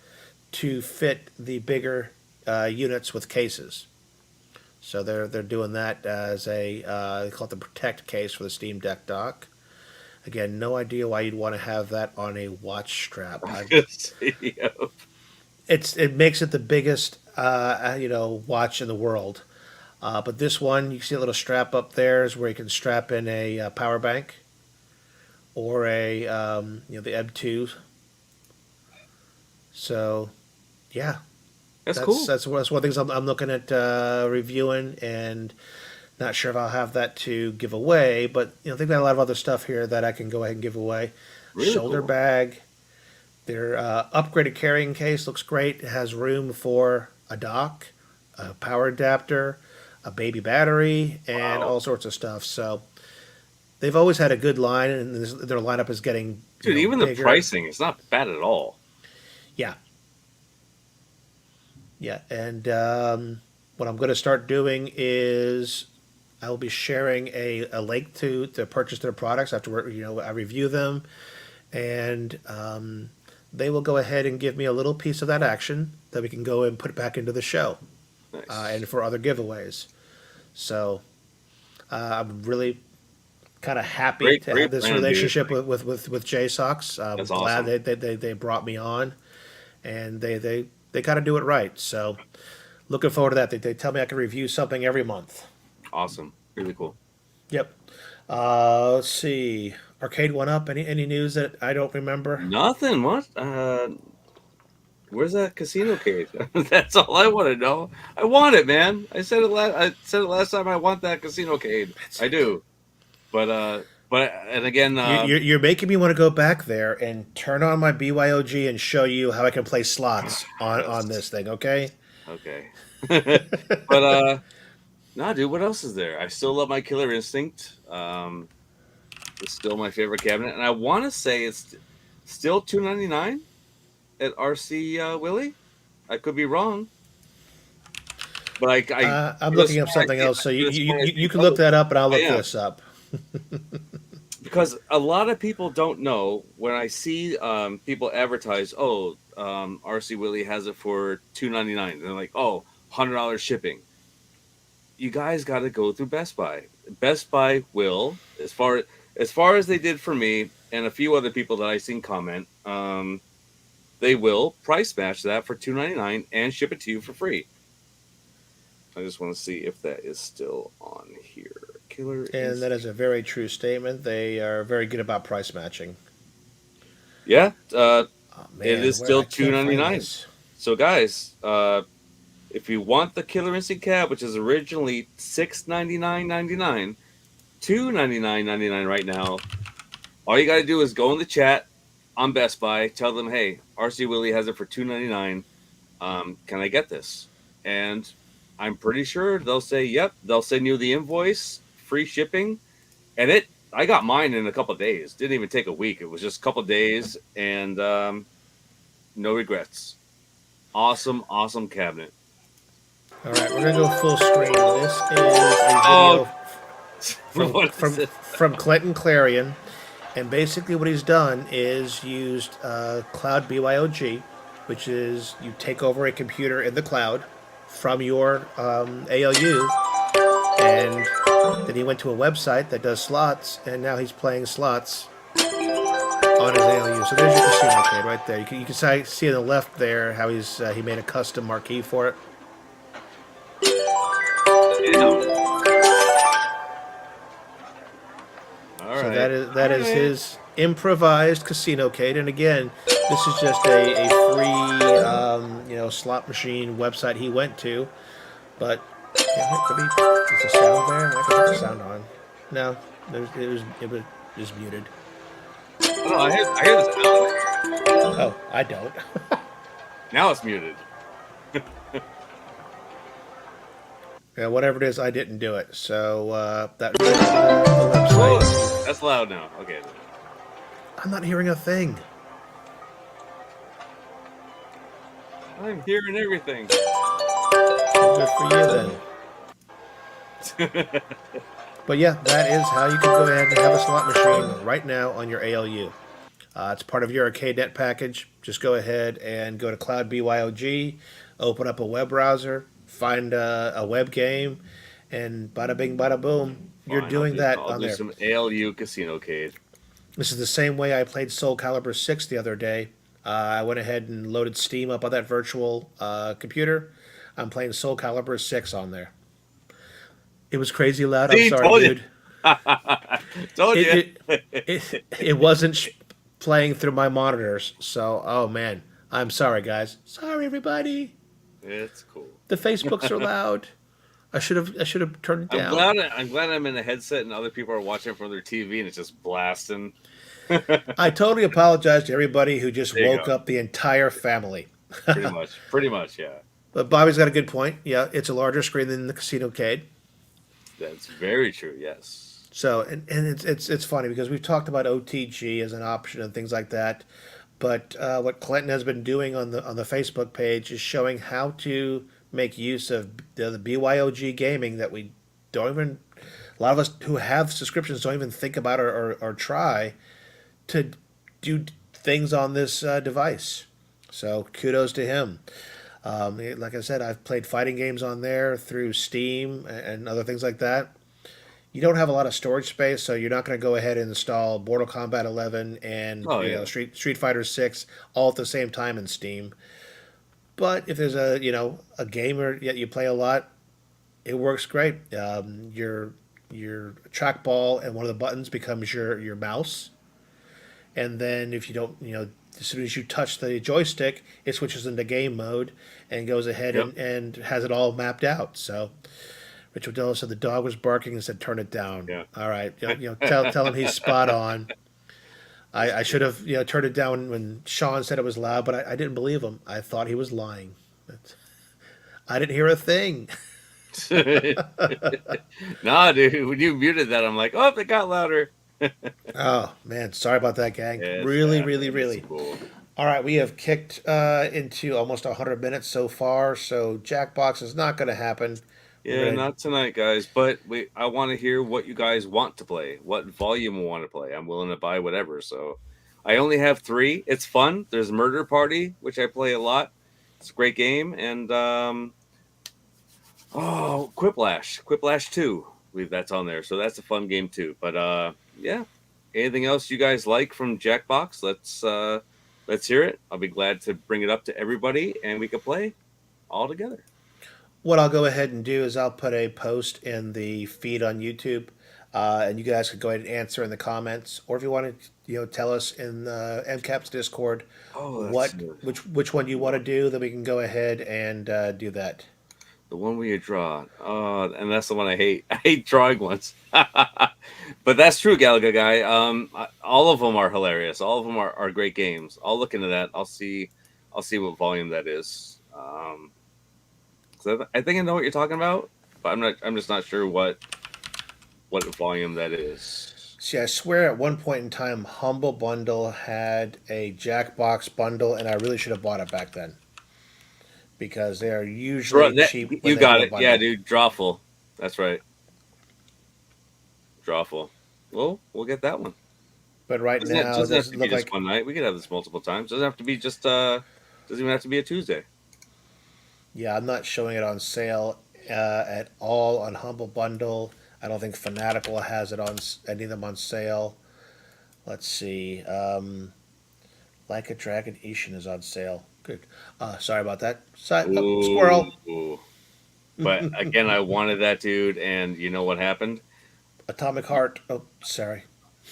to fit the bigger units with cases. So they're doing that as a they call it the protect case for the Steam Deck dock. Again, no idea why you'd want to have that on a watch strap. Yep. It makes it the biggest watch in the world. But this one, you see a little strap up there is where you can strap in a power bank or a the M2. So yeah, That's cool. that's one of the things I'm looking at reviewing, and not sure if I'll have that to give away. But they've got a lot of other stuff here that I can go ahead and give away. Really Shoulder cool. bag. Their upgraded carrying case looks great. It has room for a dock, a power adapter, a baby battery, and Wow. all sorts of stuff. So they've always had a good line, and their lineup is getting Dude, even the bigger. pricing is not bad at all. Yeah, yeah. And what I'm going to start doing is I will be sharing a link to purchase their products after I review them, and they will go ahead and give me a little piece of that action that we can go and put back into the show Nice. and for other giveaways. So I'm really kind of happy Great, to have great this brand, dude. relationship Like, with JSOX. I'm that's glad awesome. they brought me on, and they kind of do it right. So looking forward to that. They tell me I can review something every month. Awesome. Really cool. Yep. Let's see. Arcade One Up. Any news that I don't remember? Nothing. What? Where's that casino cage? That's all I want to know. I want it, man. I said it last time. I want that casino cage. I do. But and again, You're making me want to go back there and turn on my BYOG and show you how I can play slots on yes. this thing. Okay. Okay. But nah, dude. What else is there? I still love my Killer Instinct. It's still my favorite cabinet, and I want to say it's still $299 at RC Willie. I could be wrong, but I I'm could have looking up sworn something else, so I could have sworn I seen you can look both. that up, and I'll I look am. this up. Because a lot of people don't know when I see people advertise, oh, RC Willie has it for $299. They're like, oh, $100 shipping. You guys got to go through Best Buy. Best Buy will, as far as they did for me and a few other people that I seen comment, they will price match that for $299 and ship it to you for free. I just want to see if that is still on here. Killer And that Instinct. is a very true statement. They are very good about price matching. Yeah, Oh it man, is where still I can't find $299. this. So guys, if you want the Killer Instinct cab, which is originally $699.99, $299.99 right now, all you got to do is go in the chat on Best Buy, tell them, hey, RC Willie has it for $299. Can I get this? And I'm pretty sure they'll say, yep. They'll send you the invoice, free shipping, and I got mine in a couple of days. Didn't even take a week. It was just a couple of days, and no regrets. Awesome, awesome cabinet. All right, we're gonna go full screen. This is a Oh, video what is it? from Clinton Clarion, and basically what he's done is used Cloud BYOG, which is you take over a computer in the cloud from your ALU, and then he went to a website that does slots, and now he's playing slots on his ALU. So there's your casino code right there. You can see on the left there how he made a custom marquee for it. Damn. All So right, that all is right. his improvised casino cade, and again, this is just a free slot machine website he went to. But yeah, it could be. Is the sound there? I can put the sound on. No, it was just muted. Oh no, I hear the sound. Oh, I don't. Now it's muted. Yeah, whatever it is, I didn't do it. So that was the Oh, website. that's loud now. Okay. I'm not hearing a thing. I'm hearing everything. Good for you then. But yeah, that is how you can go ahead and have a slot machine right now on your ALU. It's part of your Arcade Net package. Just go ahead and go to Cloud BYOG, open up a web browser, find a web game, and bada bing, bada boom, you're Fine, I'll doing do that I'll on do there. some ALU Casino Cade. This is the same way I played Soul Calibur 6 the other day. I went ahead and loaded Steam up on that virtual computer. I'm playing Soul Calibur 6 on there. It was crazy loud. I'm See, sorry, told you. dude. Told It you. it wasn't playing through my monitors. So, oh man, I'm sorry, guys. Sorry, everybody. It's cool. The Facebooks are loud. I should have turned it I'm down. glad I'm glad I'm in a headset and other people are watching from their TV and it's just blasting. I totally apologize to everybody who just There you woke go. up the entire family. Pretty much. Pretty much, yeah. But Bobby's got a good point. Yeah, it's a larger screen than the Casino Cade. That's very true, yes. So, and it's funny because we've talked about OTG as an option and things like that. But what Clinton has been doing on the Facebook page is showing how to make use of the BYOG gaming that we don't even. A lot of us who have subscriptions don't even think about or try to do things on this device. So kudos to him. Like I said, I've played fighting games on there through Steam and other things like that. You don't have a lot of storage space, so you're not going to go ahead and install Mortal Kombat 11 and Oh yeah. Street Fighter 6 all at the same time in Steam. But if there's a gamer that you play a lot, it works great. Your trackball and one of the buttons becomes your mouse, and then if you don't, as soon as you touch the joystick, it switches into game mode and goes ahead Yep. and has it all mapped out. So Richard Della said the dog was barking and said, "Turn it down." Yeah. All right, tell him he's spot on. I should have turned it down when Sean said it was loud, but I didn't believe him. I thought he was lying. I didn't hear a thing. Nah, dude. When you muted that, I'm like, oh, it got louder. Oh man, sorry about that, gang. It's Really, happening. really, really. It's cool. All right, we have kicked into almost 100 minutes so far, so Jackbox is not going to happen. We're Yeah, gonna, not tonight, guys. But I want to hear what you guys want to play, what volume you want to play. I'm willing to buy whatever. So I only have three. It's fun. There's Murder Party, which I play a lot. It's a great game, and Quiplash 2. That's on there, so that's a fun game too. But yeah, anything else you guys like from Jackbox? Let's hear it. I'll be glad to bring it up to everybody, and we can play all together. what I'll go ahead and do is I'll put a post in the feed on YouTube, and you guys can go ahead and answer in the comments, or if you want to, tell us in the MCAP's Discord Oh, that's what which one you want to do, then we can go ahead and do that. the one where you draw. Oh, and that's the one I hate. I hate drawing ones. But that's true, Galaga guy. All of them are hilarious. All of them are great games. I'll look into that. I'll see what volume that is. 'Cause I think I know what you're talking about, but I'm just not sure what volume that is. See, I swear at one point in time, Humble Bundle had a Jackbox bundle, and I really should have bought it back then because they are usually cheap when You they do got a it. Yeah, bundle. dude. Drawful. That's right. Drawful. Well, we'll get that one. But right now, it Doesn't have doesn't to be look just like. one night. We could have this multiple times. Doesn't have to be just doesn't even have to be a Tuesday. Yeah, I'm not showing it on sale at all on Humble Bundle. I don't think Fanatical has it on any of them on sale. Let's see. Like a Dragon Ishin is on sale. Good. Sorry about that. Squirrel. Ooh. But again, I wanted that dude, and you know what happened? Atomic Heart. Oh, sorry.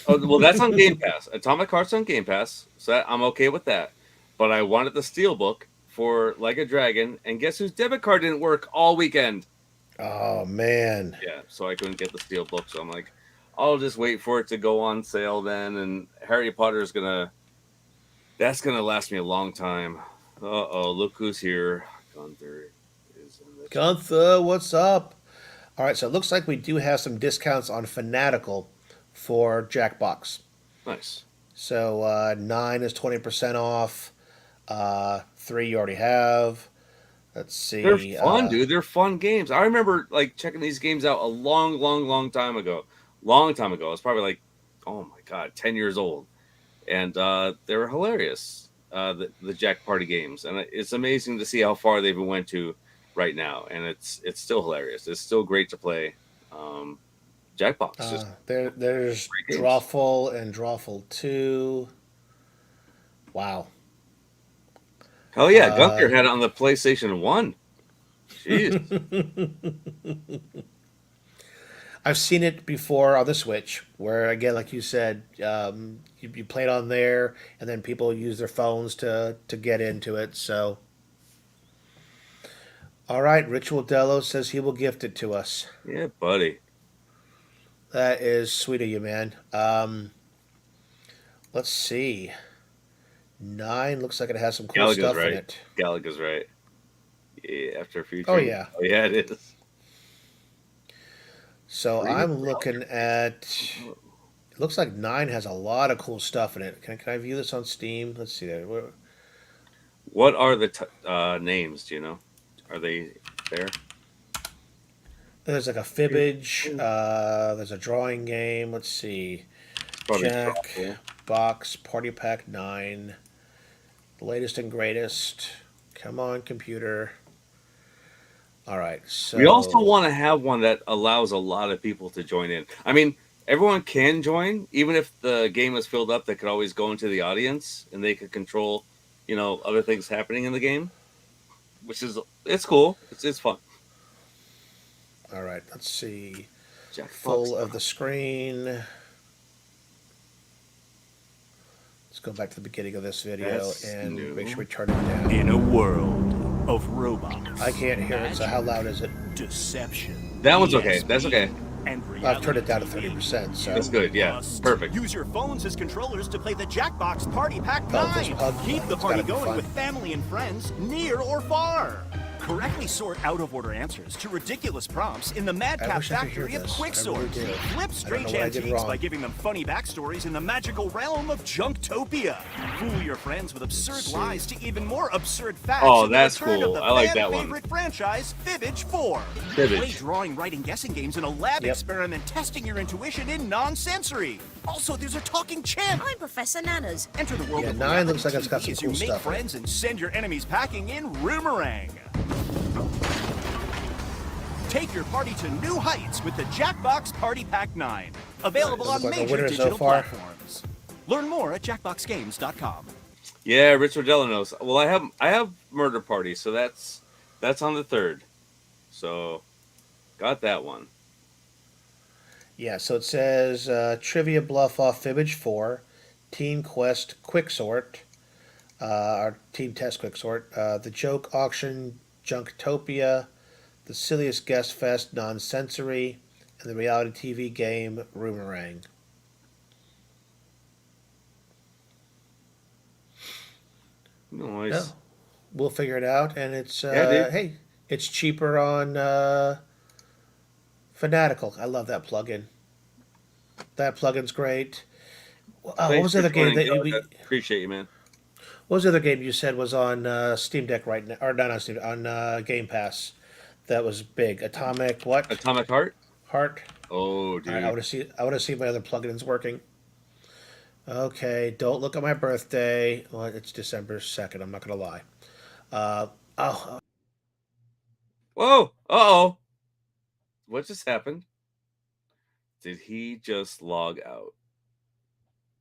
Oh, well, that's on Game Pass. Atomic Heart's on Game Pass, so I'm okay with that. But I wanted the Steelbook for Like a Dragon, and guess whose debit card didn't work all weekend? Oh man. Yeah, so I couldn't get the steel book. So I'm like, I'll just wait for it to go on sale then. And Harry Potter is that's gonna last me a long time. Uh-oh, look who's here. Gunther is in the chat. Gunther, what's up? All right, so it looks like we do have some discounts on Fanatical for Jackbox. Nice. So 9 is 20% off. 3 you already have. Let's see. They're fun, dude. They're fun games. I remember like checking these games out a long time ago. Long time ago. It's probably like, oh my god, 10 years old. And they were hilarious. The Jack Party games, and it's amazing to see how far they've went to right now. And it's still hilarious. It's still great to play. Jackbox. There's Drawful and Drawful 2. Wow. Hell yeah, Gunther had it on the PlayStation 1. Jeez. I've seen it before on the Switch, where again, like you said, you play it on there, and then people use their phones to get into it. So, all right, Ritual Dello says he will gift it to us. Yeah, buddy. That is sweet of you, man. Let's see. 9 looks like it has some cool stuff in it. Galaga's right. Yeah, after a few. Oh yeah. Oh yeah, it is. So I'm looking at. It looks like 9 has a lot of cool stuff in it. Can I view this on Steam? Let's see there. What are the names? Do you know? Are they there? There's like a fibbage. There's a drawing game. Let's see. Probably Jackbox Party Pack 9. The latest and greatest. Come on, computer. All right. So we also want to have one that allows a lot of people to join in. I mean, everyone can join, even if the game is filled up. They could always go into the audience and they could control, other things happening in the game, which is it's cool. It's fun. All right. Let's see. Jackbox Full of the screen. Let's go back to the beginning of this video and make sure we turn it down. In a world of robots, I can't hear it, so how loud is it? Deception. That one's okay. That's okay. And I've turned it down to 30%. So that's good. Yeah, perfect. Use your phones as controllers to play the Jackbox Party Pack 9. Keep the It's party gotta be going fun. with family and friends, near or far. Correctly sort out-of-order answers to ridiculous prompts in the Madcap wish I could hear factory of this. Quicksort. I really do. Flip strange what I did antiques wrong. by giving them funny backstories in the magical realm of Junktopia. Fool your friends with absurd lies to even more absurd facts. Oh, in the that's return cool. Of the I like that one. favorite franchise, Fibbage 4. Fibbage. Play drawing, writing, guessing games in a lab Yep. experiment testing your intuition in non-sensory. Also, there's a talking chimp. I'm Professor Nanas. Enter the world Yeah, of 9 reality looks like it's got TV some as cool you make stuff in it. friends and send your enemies packing in Roomerang. Take your party to new heights with the Jackbox Party Pack 9. Available Looks on like a major winner so digital far. platforms. Learn more at jackboxgames.com. Yeah, Rich Rodella knows. Well, I have Murder Party, so that's on the 3rd. So got that one. Yeah, so it says Trivia Bluff Off Fibbage 4, Team Quest Quicksort, or Team Test Quicksort, The Joke Auction Junktopia, The Silliest Guest Fest Non-Sensory, and the reality TV game Roomerang. Nice. Yeah, we'll figure it out, and it's Yeah, dude. hey, it's cheaper on Fanatical. I love that plugin. That plugin's great. What Thanks was for the other game joining, that we? Gallagher. Appreciate you, man. What was the other game you said was on Steam Deck right now, or not on Steam, on Game Pass? That was big. Atomic what? Atomic Heart. Heart. Oh, dude. All right, I want to see my other plugins working. Okay, don't look at my birthday. Well, it's December 2nd. I'm not gonna lie. Oh, Whoa! Uh-oh! What just happened? Did he just log out?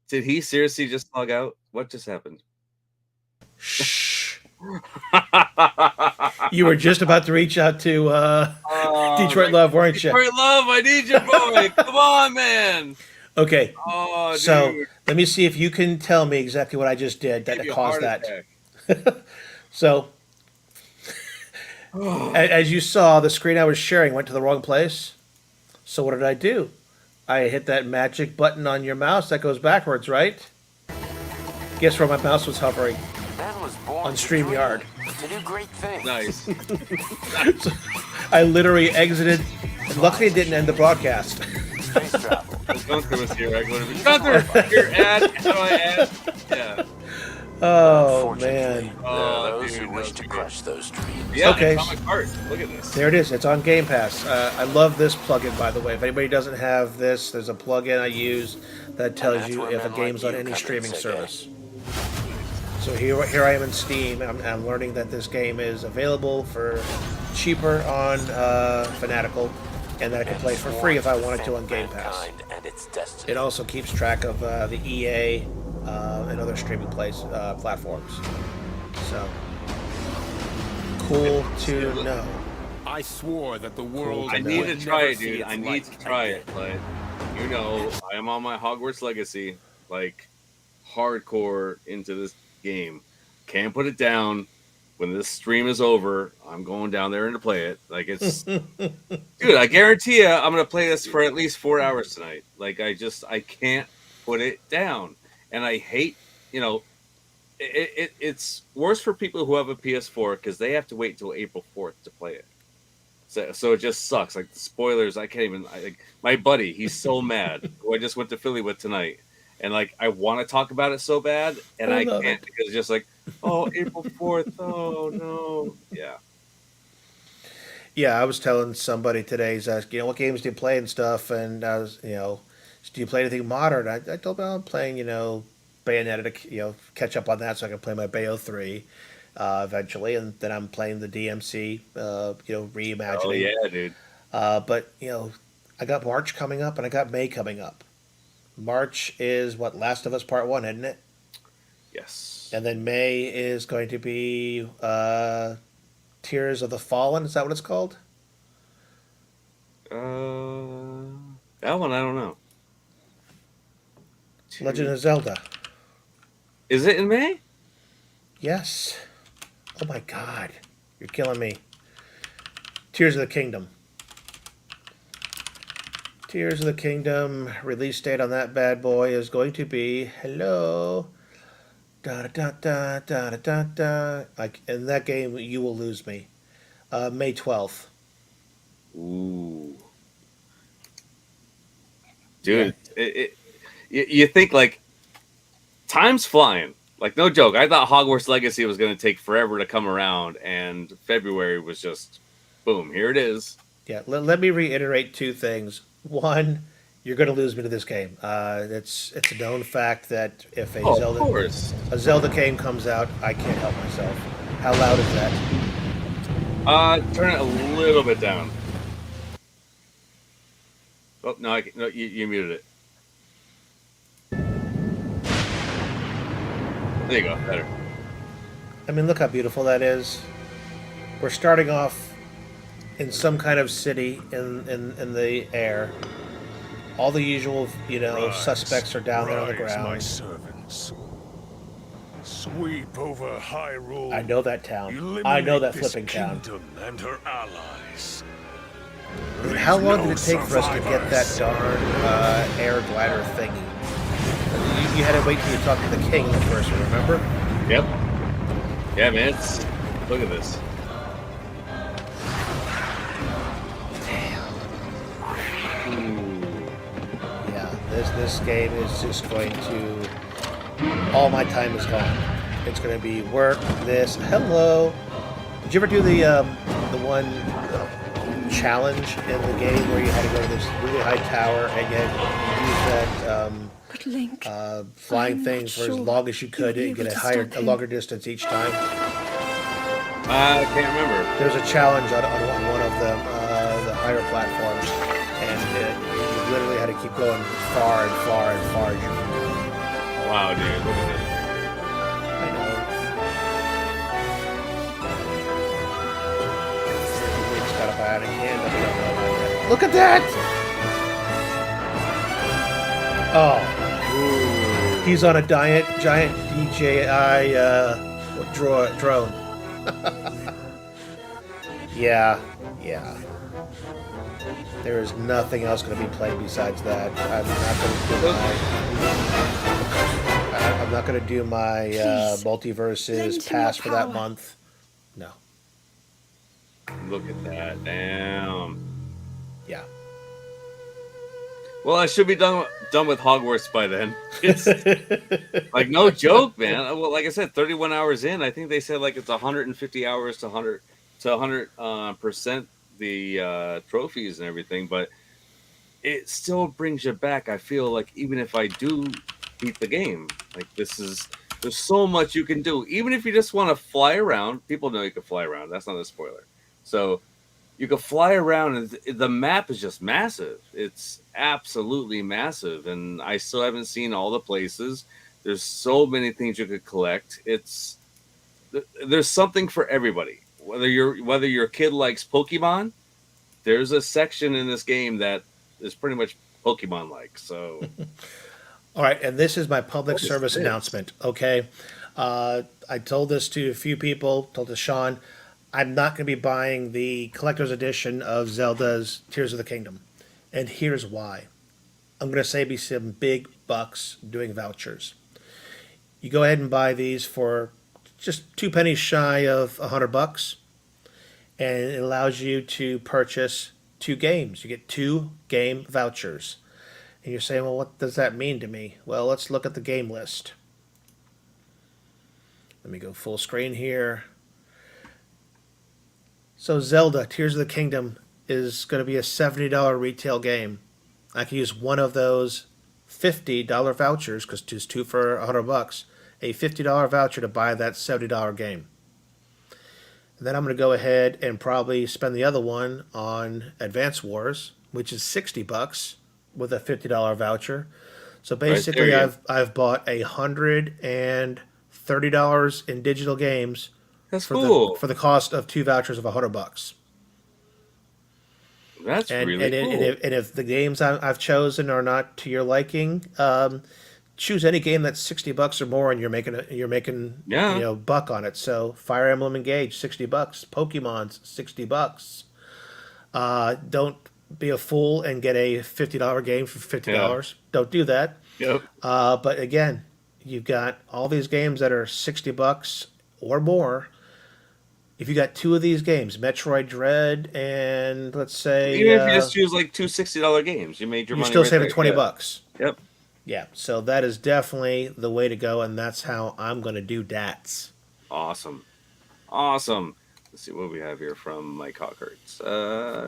Did he seriously just log out? What just happened? shh! You were just about to reach out to Detroit Love, weren't you? Detroit Love, I need you, boy. Come on, man. Okay, Oh, dude. so let me see if you can tell me exactly what I just did that Give you a caused heart that. attack. So As you saw, the screen I was sharing went to the wrong place. So what did I do? I hit that magic button on your mouse that goes backwards, right? Guess where my mouse was hovering? Man was born On to StreamYard. dream, to do great things. Nice. I literally exited, and luckily it didn't end the broadcast. Space travel. Gunther was here. I go to Gunther. Your ad. How do I add? Yeah. Oh, Unfortunately, man. there are those dude, who wish that to was crush those dreams. Yeah. Okay. Atomic Heart. Look at this. There it is. It's on Game Pass. I love this plugin, by the way. If anybody doesn't have this, there's a plugin I use that tells that's you where if a men like game's on you any come in, streaming Sergey. service. So here I am in Steam. I'm learning that this game is available for cheaper on Fanatical, and that I can play for free if I wanted to on Game Pass. And its destiny. It also keeps track of the EA and other streaming platforms. So cool to know. I swore that the world I to need know. to try never it, see dude. its I need light to try again. it, but you know, I am on my Hogwarts Legacy, like hardcore into this game. Can't put it down. When this stream is over, I'm going down there and to play it. Like it's, dude. I guarantee you, I'm gonna play this for at least 4 hours tonight. Like I can't put it down, and I hate, it's worse for people who have a PS4 because they have to wait till April 4th to play it. So it just sucks. Like the spoilers, I can't even. Like my buddy, he's so mad. Who I just went to Philly with tonight, and like I want to talk about it so bad, and I love can't it. because it's just like, oh, April 4th. Oh no, yeah. Yeah, I was telling somebody today, he's asking, what games do you play and stuff, and I was, do you play anything modern? I told him I'm playing, Bayonetta to, catch up on that so I can play my Bayo 3 eventually, and then I'm playing the DMC, reimagining. Oh yeah, dude. But, I got March coming up and I got May coming up. March is what, Last of Us Part 1, isn't it? Yes. And then May is going to be Tears of the Fallen. Is that what it's called? That one I don't know. Legend of Zelda. Is it in May? Yes. Oh my God. You're killing me. Tears of the Kingdom. Tears of the Kingdom. Release date on that bad boy is going to be, hello. Da da da da da da da. Like in that game, you will lose me. May 12th. Ooh. Dude, you think like time's flying. Like no joke. I thought Hogwarts Legacy was going to take forever to come around, and February was just boom. Here it is. Yeah. Let me reiterate two things. One, you're going to lose me to this game. It's a known fact that if a Of course. Zelda game comes out, I can't help myself. How loud is that? Turn it a little bit down. Oh no! No, you muted it. There you go. Better. I mean, look how beautiful that is. We're starting off in some kind of city in the air. All the usual, suspects are down there on the Rise, my ground. servants. Sweep over Hyrule. I know that town. Eliminate I know that this flipping town. kingdom and her allies. Dude, how long did No it take for us to get that survivors. darn air glider thingy? You had to wait till you talked to the king first, remember? Yep. Yeah, man. Look at this. Yeah, this game is just going to. All my time is gone. It's going to be work. This. Hello. Did you ever do the one challenge in the game where you had to go to this really high tower and you had to use that But Link, flying I'm thing not for as sure long as you could you'll and be get able a to stop him. longer distance each time? I can't remember. There was a challenge on one of them, the higher platforms, and you literally had to keep going far and far and far as you could. Wow, dude. Look at this. I know. Link's got a bionic hand that we don't know about yet. Look at that! Oh. He's on a giant DJI drone. Yeah, yeah. There is nothing else going to be played besides that. I'm not going to do my Please, multiverses lend him pass your for that power. month. No. Look at that. Damn. Yeah. Well, I should be done with Hogwarts by then. It's like no joke, man. Well, like I said, 31 hours in. I think they said like it's 150 hours to 100% the trophies and everything, but it still brings you back. I feel like even if I do beat the game, like there's so much you can do. Even if you just want to fly around, people know you can fly around. That's not a spoiler. So you can fly around, and the map is just massive. It's absolutely massive, and I still haven't seen all the places. There's so many things you could collect. There's something for everybody. Whether your kid likes Pokemon, there's a section in this game that is pretty much Pokemon like. So All right, and this is my public what is service this? announcement. Okay, I told this to a few people. Told to Sean, I'm not going to be buying the collector's edition of Zelda's Tears of the Kingdom, and here's why. I'm going to save you some big bucks doing vouchers. You go ahead and buy these for just 2 pennies shy of $100, and it allows you to purchase 2 games. You get 2 game vouchers. And you're saying, well, what does that mean to me? Well, let's look at the game list. Let me go full screen here. So Zelda, Tears of the Kingdom is going to be a $70 retail game. I can use one of those $50 vouchers, because it's 2 for $100, a $50 voucher to buy that $70 game. And then I'm going to go ahead and probably spend the other one on Advance Wars, which is $60 with a $50 voucher. So basically, yeah. I've bought $130 in digital games That's for cool. the cost of 2 vouchers of $100. That's And really cool. and if the games I've chosen are not to your liking, choose any game that's $60 or more, and you're making Yeah. buck on it. So Fire Emblem Engage $60, Pokemon's $60. Don't be a fool and get a $50 game for $50. Don't do that. Yep. But again, you've got all these games that are $60 or more. If you got 2 of these games, Metroid Dread and let's say Even if you just choose like two $60 games, you made your you're money still right saving there. $20. Yep. Yeah, so that is definitely the way to go, and that's how I'm going to do DATS. Awesome. Awesome. Let's see what we have here from Mike Hawkert.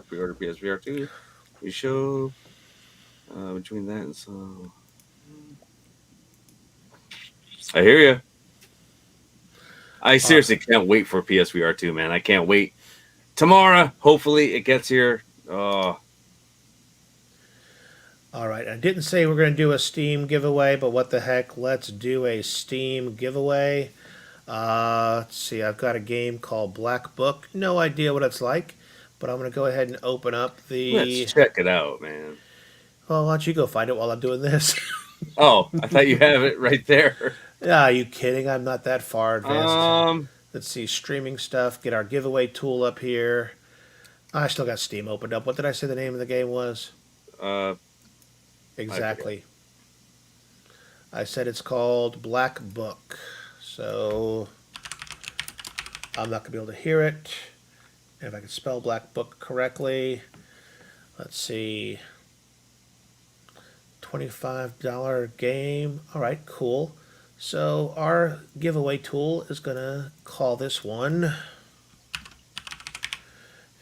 Pre-order PSVR 2. We show between that and so. I hear you. I seriously can't wait for PSVR 2, man. I can't wait. Tomorrow, hopefully it gets here. Oh, All right, I didn't say we're going to do a Steam giveaway, but what the heck, let's do a Steam giveaway. Let's see, I've got a game called Black Book. No idea what it's like, but I'm going to go ahead and open up the... let's check it out, man. Well, why don't you go find it while I'm doing this? Oh, I thought you have it right there. Are you kidding? I'm not that far advanced. Um, Let's see, streaming stuff. Get our giveaway tool up here. I still got Steam opened up. What did I say the name of the game was? Exactly. I said it's called Black Book. So I'm not going to be able to hear it. And if I can spell Black Book correctly, let's see. $25 game. All right, cool. So our giveaway tool is going to call this one.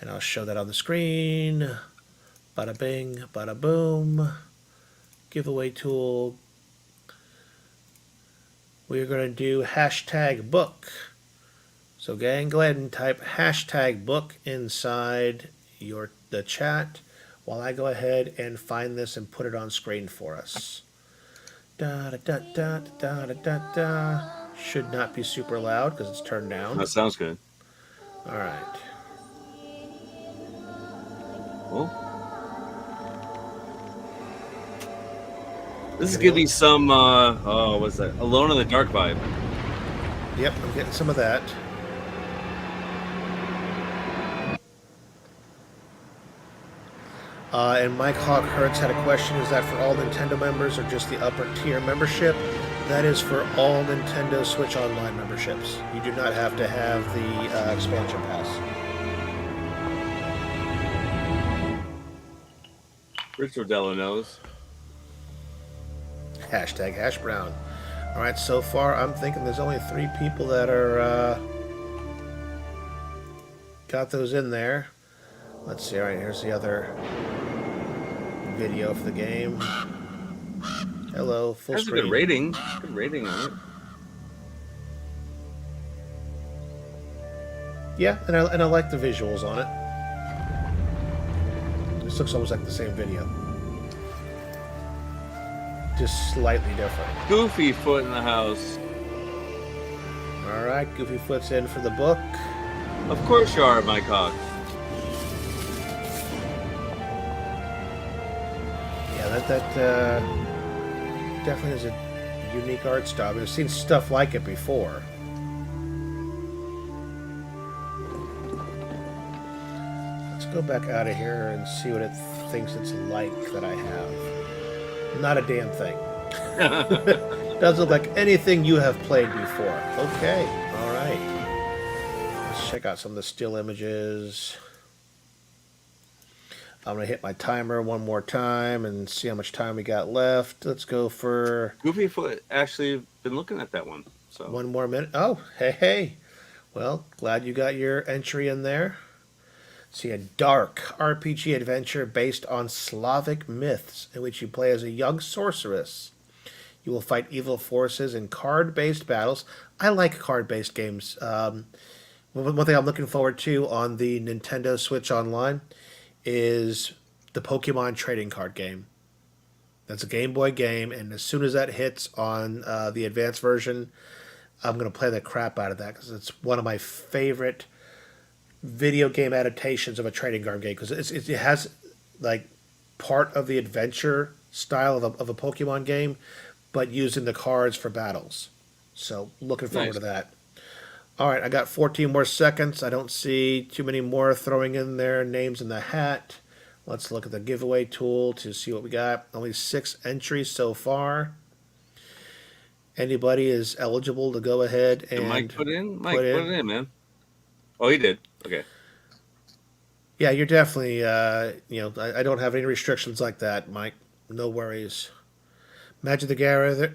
And I'll show that on the screen. Bada bing, bada boom. Giveaway tool. We're going to do hashtag book. So gang, go ahead and type hashtag book inside the chat while I go ahead and find this and put it on screen for us. Da da da da da da da da. Should not be super loud because it's turned down. that sounds good. All right. Well, this is giving me some what's that? Alone in the Dark vibe. Yep, I'm getting some of that. And Mike Hawk Hertz had a question: is that for all Nintendo members or just the upper tier membership? That is for all Nintendo Switch Online memberships. You do not have to have the expansion pass. Richard Dello knows. Hashtag Hash Brown. All right, so far I'm thinking there's only 3 people that are got those in there. Let's see. All right, here's the other video for the game. Hello, full That's a screen. good rating. Good rating on it. Yeah, and I like the visuals on it. This looks almost like the same video, just slightly different. Goofy foot in the house. All right, Goofy Foot's in for the book. Of course you are, Mike Hawk. Yeah, that definitely is a unique art style. I've seen stuff like it before. Let's go back out of here and see what it thinks it's like that I have. Not a damn thing. Doesn't look like anything you have played before. Okay, all right. Let's check out some of the still images. I'm going to hit my timer one more time and see how much time we got left. Let's go for Goofy foot actually been looking at that one. So one more minute. Oh, hey. Well, glad you got your entry in there. See, a dark RPG adventure based on Slavic myths in which you play as a young sorceress. You will fight evil forces in card-based battles. I like card-based games. One thing I'm looking forward to on the Nintendo Switch Online is the Pokemon trading card game. That's a Game Boy game, and as soon as that hits on the advanced version, I'm going to play the crap out of that because it's one of my favorite video game adaptations of a trading card game because it has like part of the adventure style of a Pokemon game, but using the cards for battles. So looking forward to that. All right, I got 14 more seconds. I don't see too many more throwing in their names in the hat. Let's look at the giveaway tool to see what we got. Only 6 entries so far. Anybody is eligible to go ahead and did Mike put in? Mike, put it in, man. Oh, he did. Okay. Yeah, you're definitely, I don't have any restrictions like that, Mike. No worries. Magic the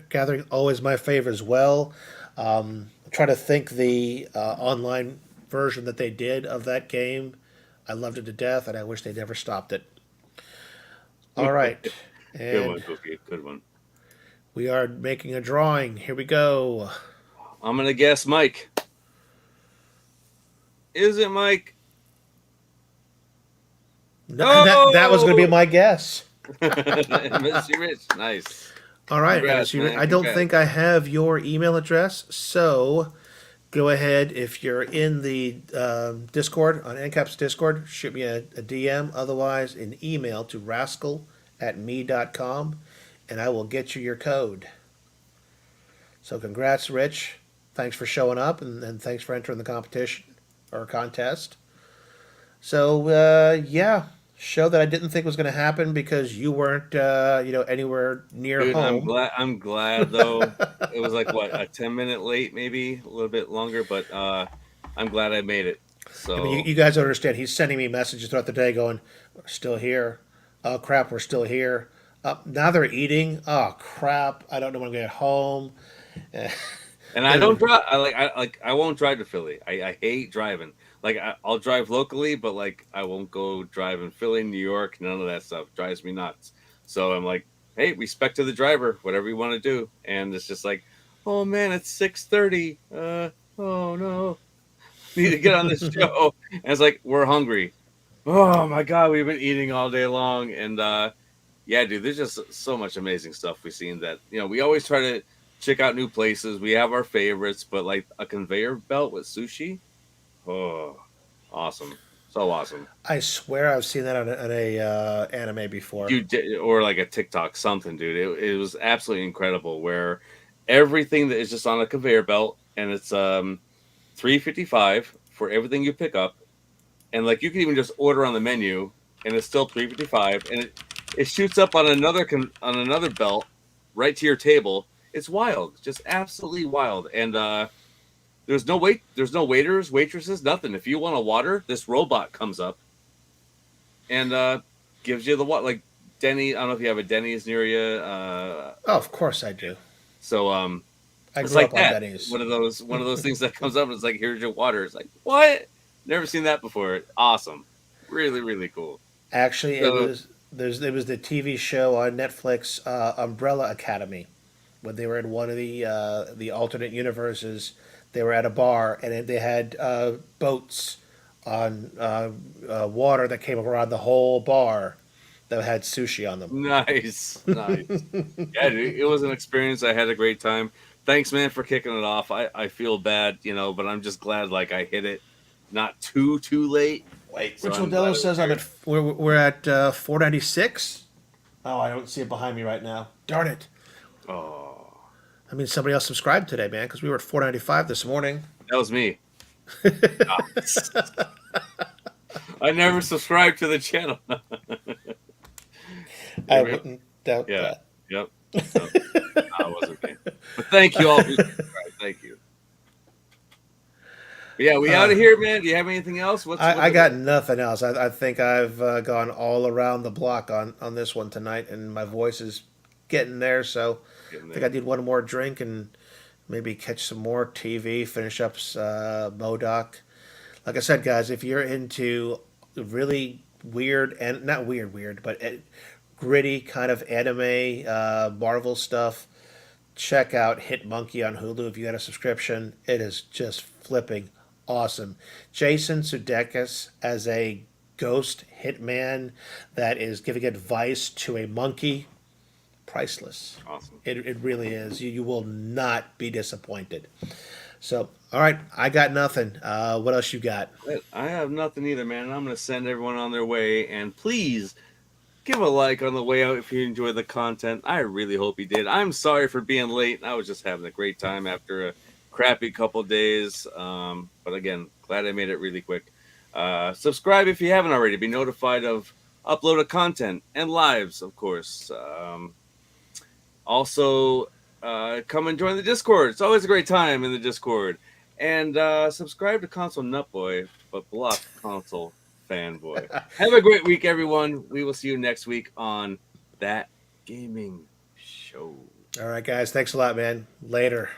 Gathering, always my favorite as well. Try to think the online version that they did of that game. I loved it to death, and I wish they never stopped it. All right. Good one, And Cookie. Good one. we are making a drawing. Here we go. I'm going to guess Mike. Is it Mike? No, that was going to be my guess. Mr. Rich. Nice. All right, Congrats, man. I don't Congrats. think I have your email address, so go ahead. If you're in the Discord, on NCAP's Discord, shoot me a DM. Otherwise, an email to rascal@me.com, and I will get you your code. So congrats, Rich. Thanks for showing up, and thanks for entering the competition or contest. So, yeah. Show that I didn't think was going to happen because you weren't, anywhere near Dude, home. I'm glad though. It was like what, a 10-minute late, maybe a little bit longer, but I'm glad I made it. So I mean, you guys don't understand. He's sending me messages throughout the day going, "We're still here. Oh, crap, we're still here. Now they're eating. Oh, crap. I don't know when I'm going to get home." and I don't drive. I won't drive to Philly. I hate driving. Like I'll drive locally, but like I won't go drive in Philly, New York. None of that stuff drives me nuts. So I'm like, hey, respect to the driver, whatever you want to do. And it's just like, oh man, it's 6:30. Oh no, need to get on this show. And it's like we're hungry. Oh my god, we've been eating all day long, and yeah, dude, there's just so much amazing stuff we've seen that we always try to check out new places. We have our favorites, but like a conveyor belt with sushi. Oh, awesome! So awesome. I swear I've seen that on a anime before. Or like a TikTok, something, dude. It was absolutely incredible. Where everything that is just on a conveyor belt, and it's $3.55 for everything you pick up, and like you can even just order on the menu, and it's still 355, and it shoots up on another belt right to your table. It's wild, just absolutely wild. And there's no waiters, waitresses, nothing. If you want a water, this robot comes up and gives you the water. Like Denny, I don't know if you have a Denny's near you. Oh, of course I do. So I it's grew like up on that. Denny's. One of those things that comes up and it's like, here's your water. It's like, what? Never seen that before. Awesome. Really, really cool. Actually, So, there was the TV show on Netflix, Umbrella Academy, when they were in one of the alternate universes. They were at a bar and they had boats on water that came around the whole bar that had sushi on them. nice. Nice. Yeah, dude, it was an experience. I had a great time. Thanks, man, for kicking it off. I feel bad, but I'm just glad like I hit it not too late. Wait, So Rich I'm glad Modelo it was says I'm here. at we're at 496. Oh, I don't see it behind me right now. Darn it! Oh, I mean, somebody else subscribed today, man, because we were at 495 this morning. that was me. I never subscribed to the channel. I wouldn't doubt Yeah. that. Yep. So, I wasn't me. But thank you all for subscribing. Thank you. But yeah, we out of here, man. Do you have anything else? I got nothing else. I think I've gone all around the block on this one tonight, and my voice is getting there. So I think I need one more drink and maybe catch some more TV, finish up MODOK. Like I said, guys, if you're into really weird and not weird, but gritty kind of anime, Marvel stuff, check out Hit Monkey on Hulu if you got a subscription. It is just flipping awesome. Jason Sudeikis as a ghost hitman that is giving advice to a monkey. Priceless. Awesome. It really is. You will not be disappointed. So, all right, I got nothing. What else you got? I have nothing either, man. I'm going to send everyone on their way. And please give a like on the way out if you enjoy the content. I really hope you did. I'm sorry for being late. I was just having a great time after a crappy couple days. But again, glad I made it really quick. Subscribe if you haven't already. Be notified of uploaded content and lives, of course. Also, come and join the Discord. It's always a great time in the Discord. And subscribe to Console Nutboy, but block Console Fanboy. Have a great week, everyone. We will see you next week on That Gaming Show. All right, guys. Thanks a lot, man. Later.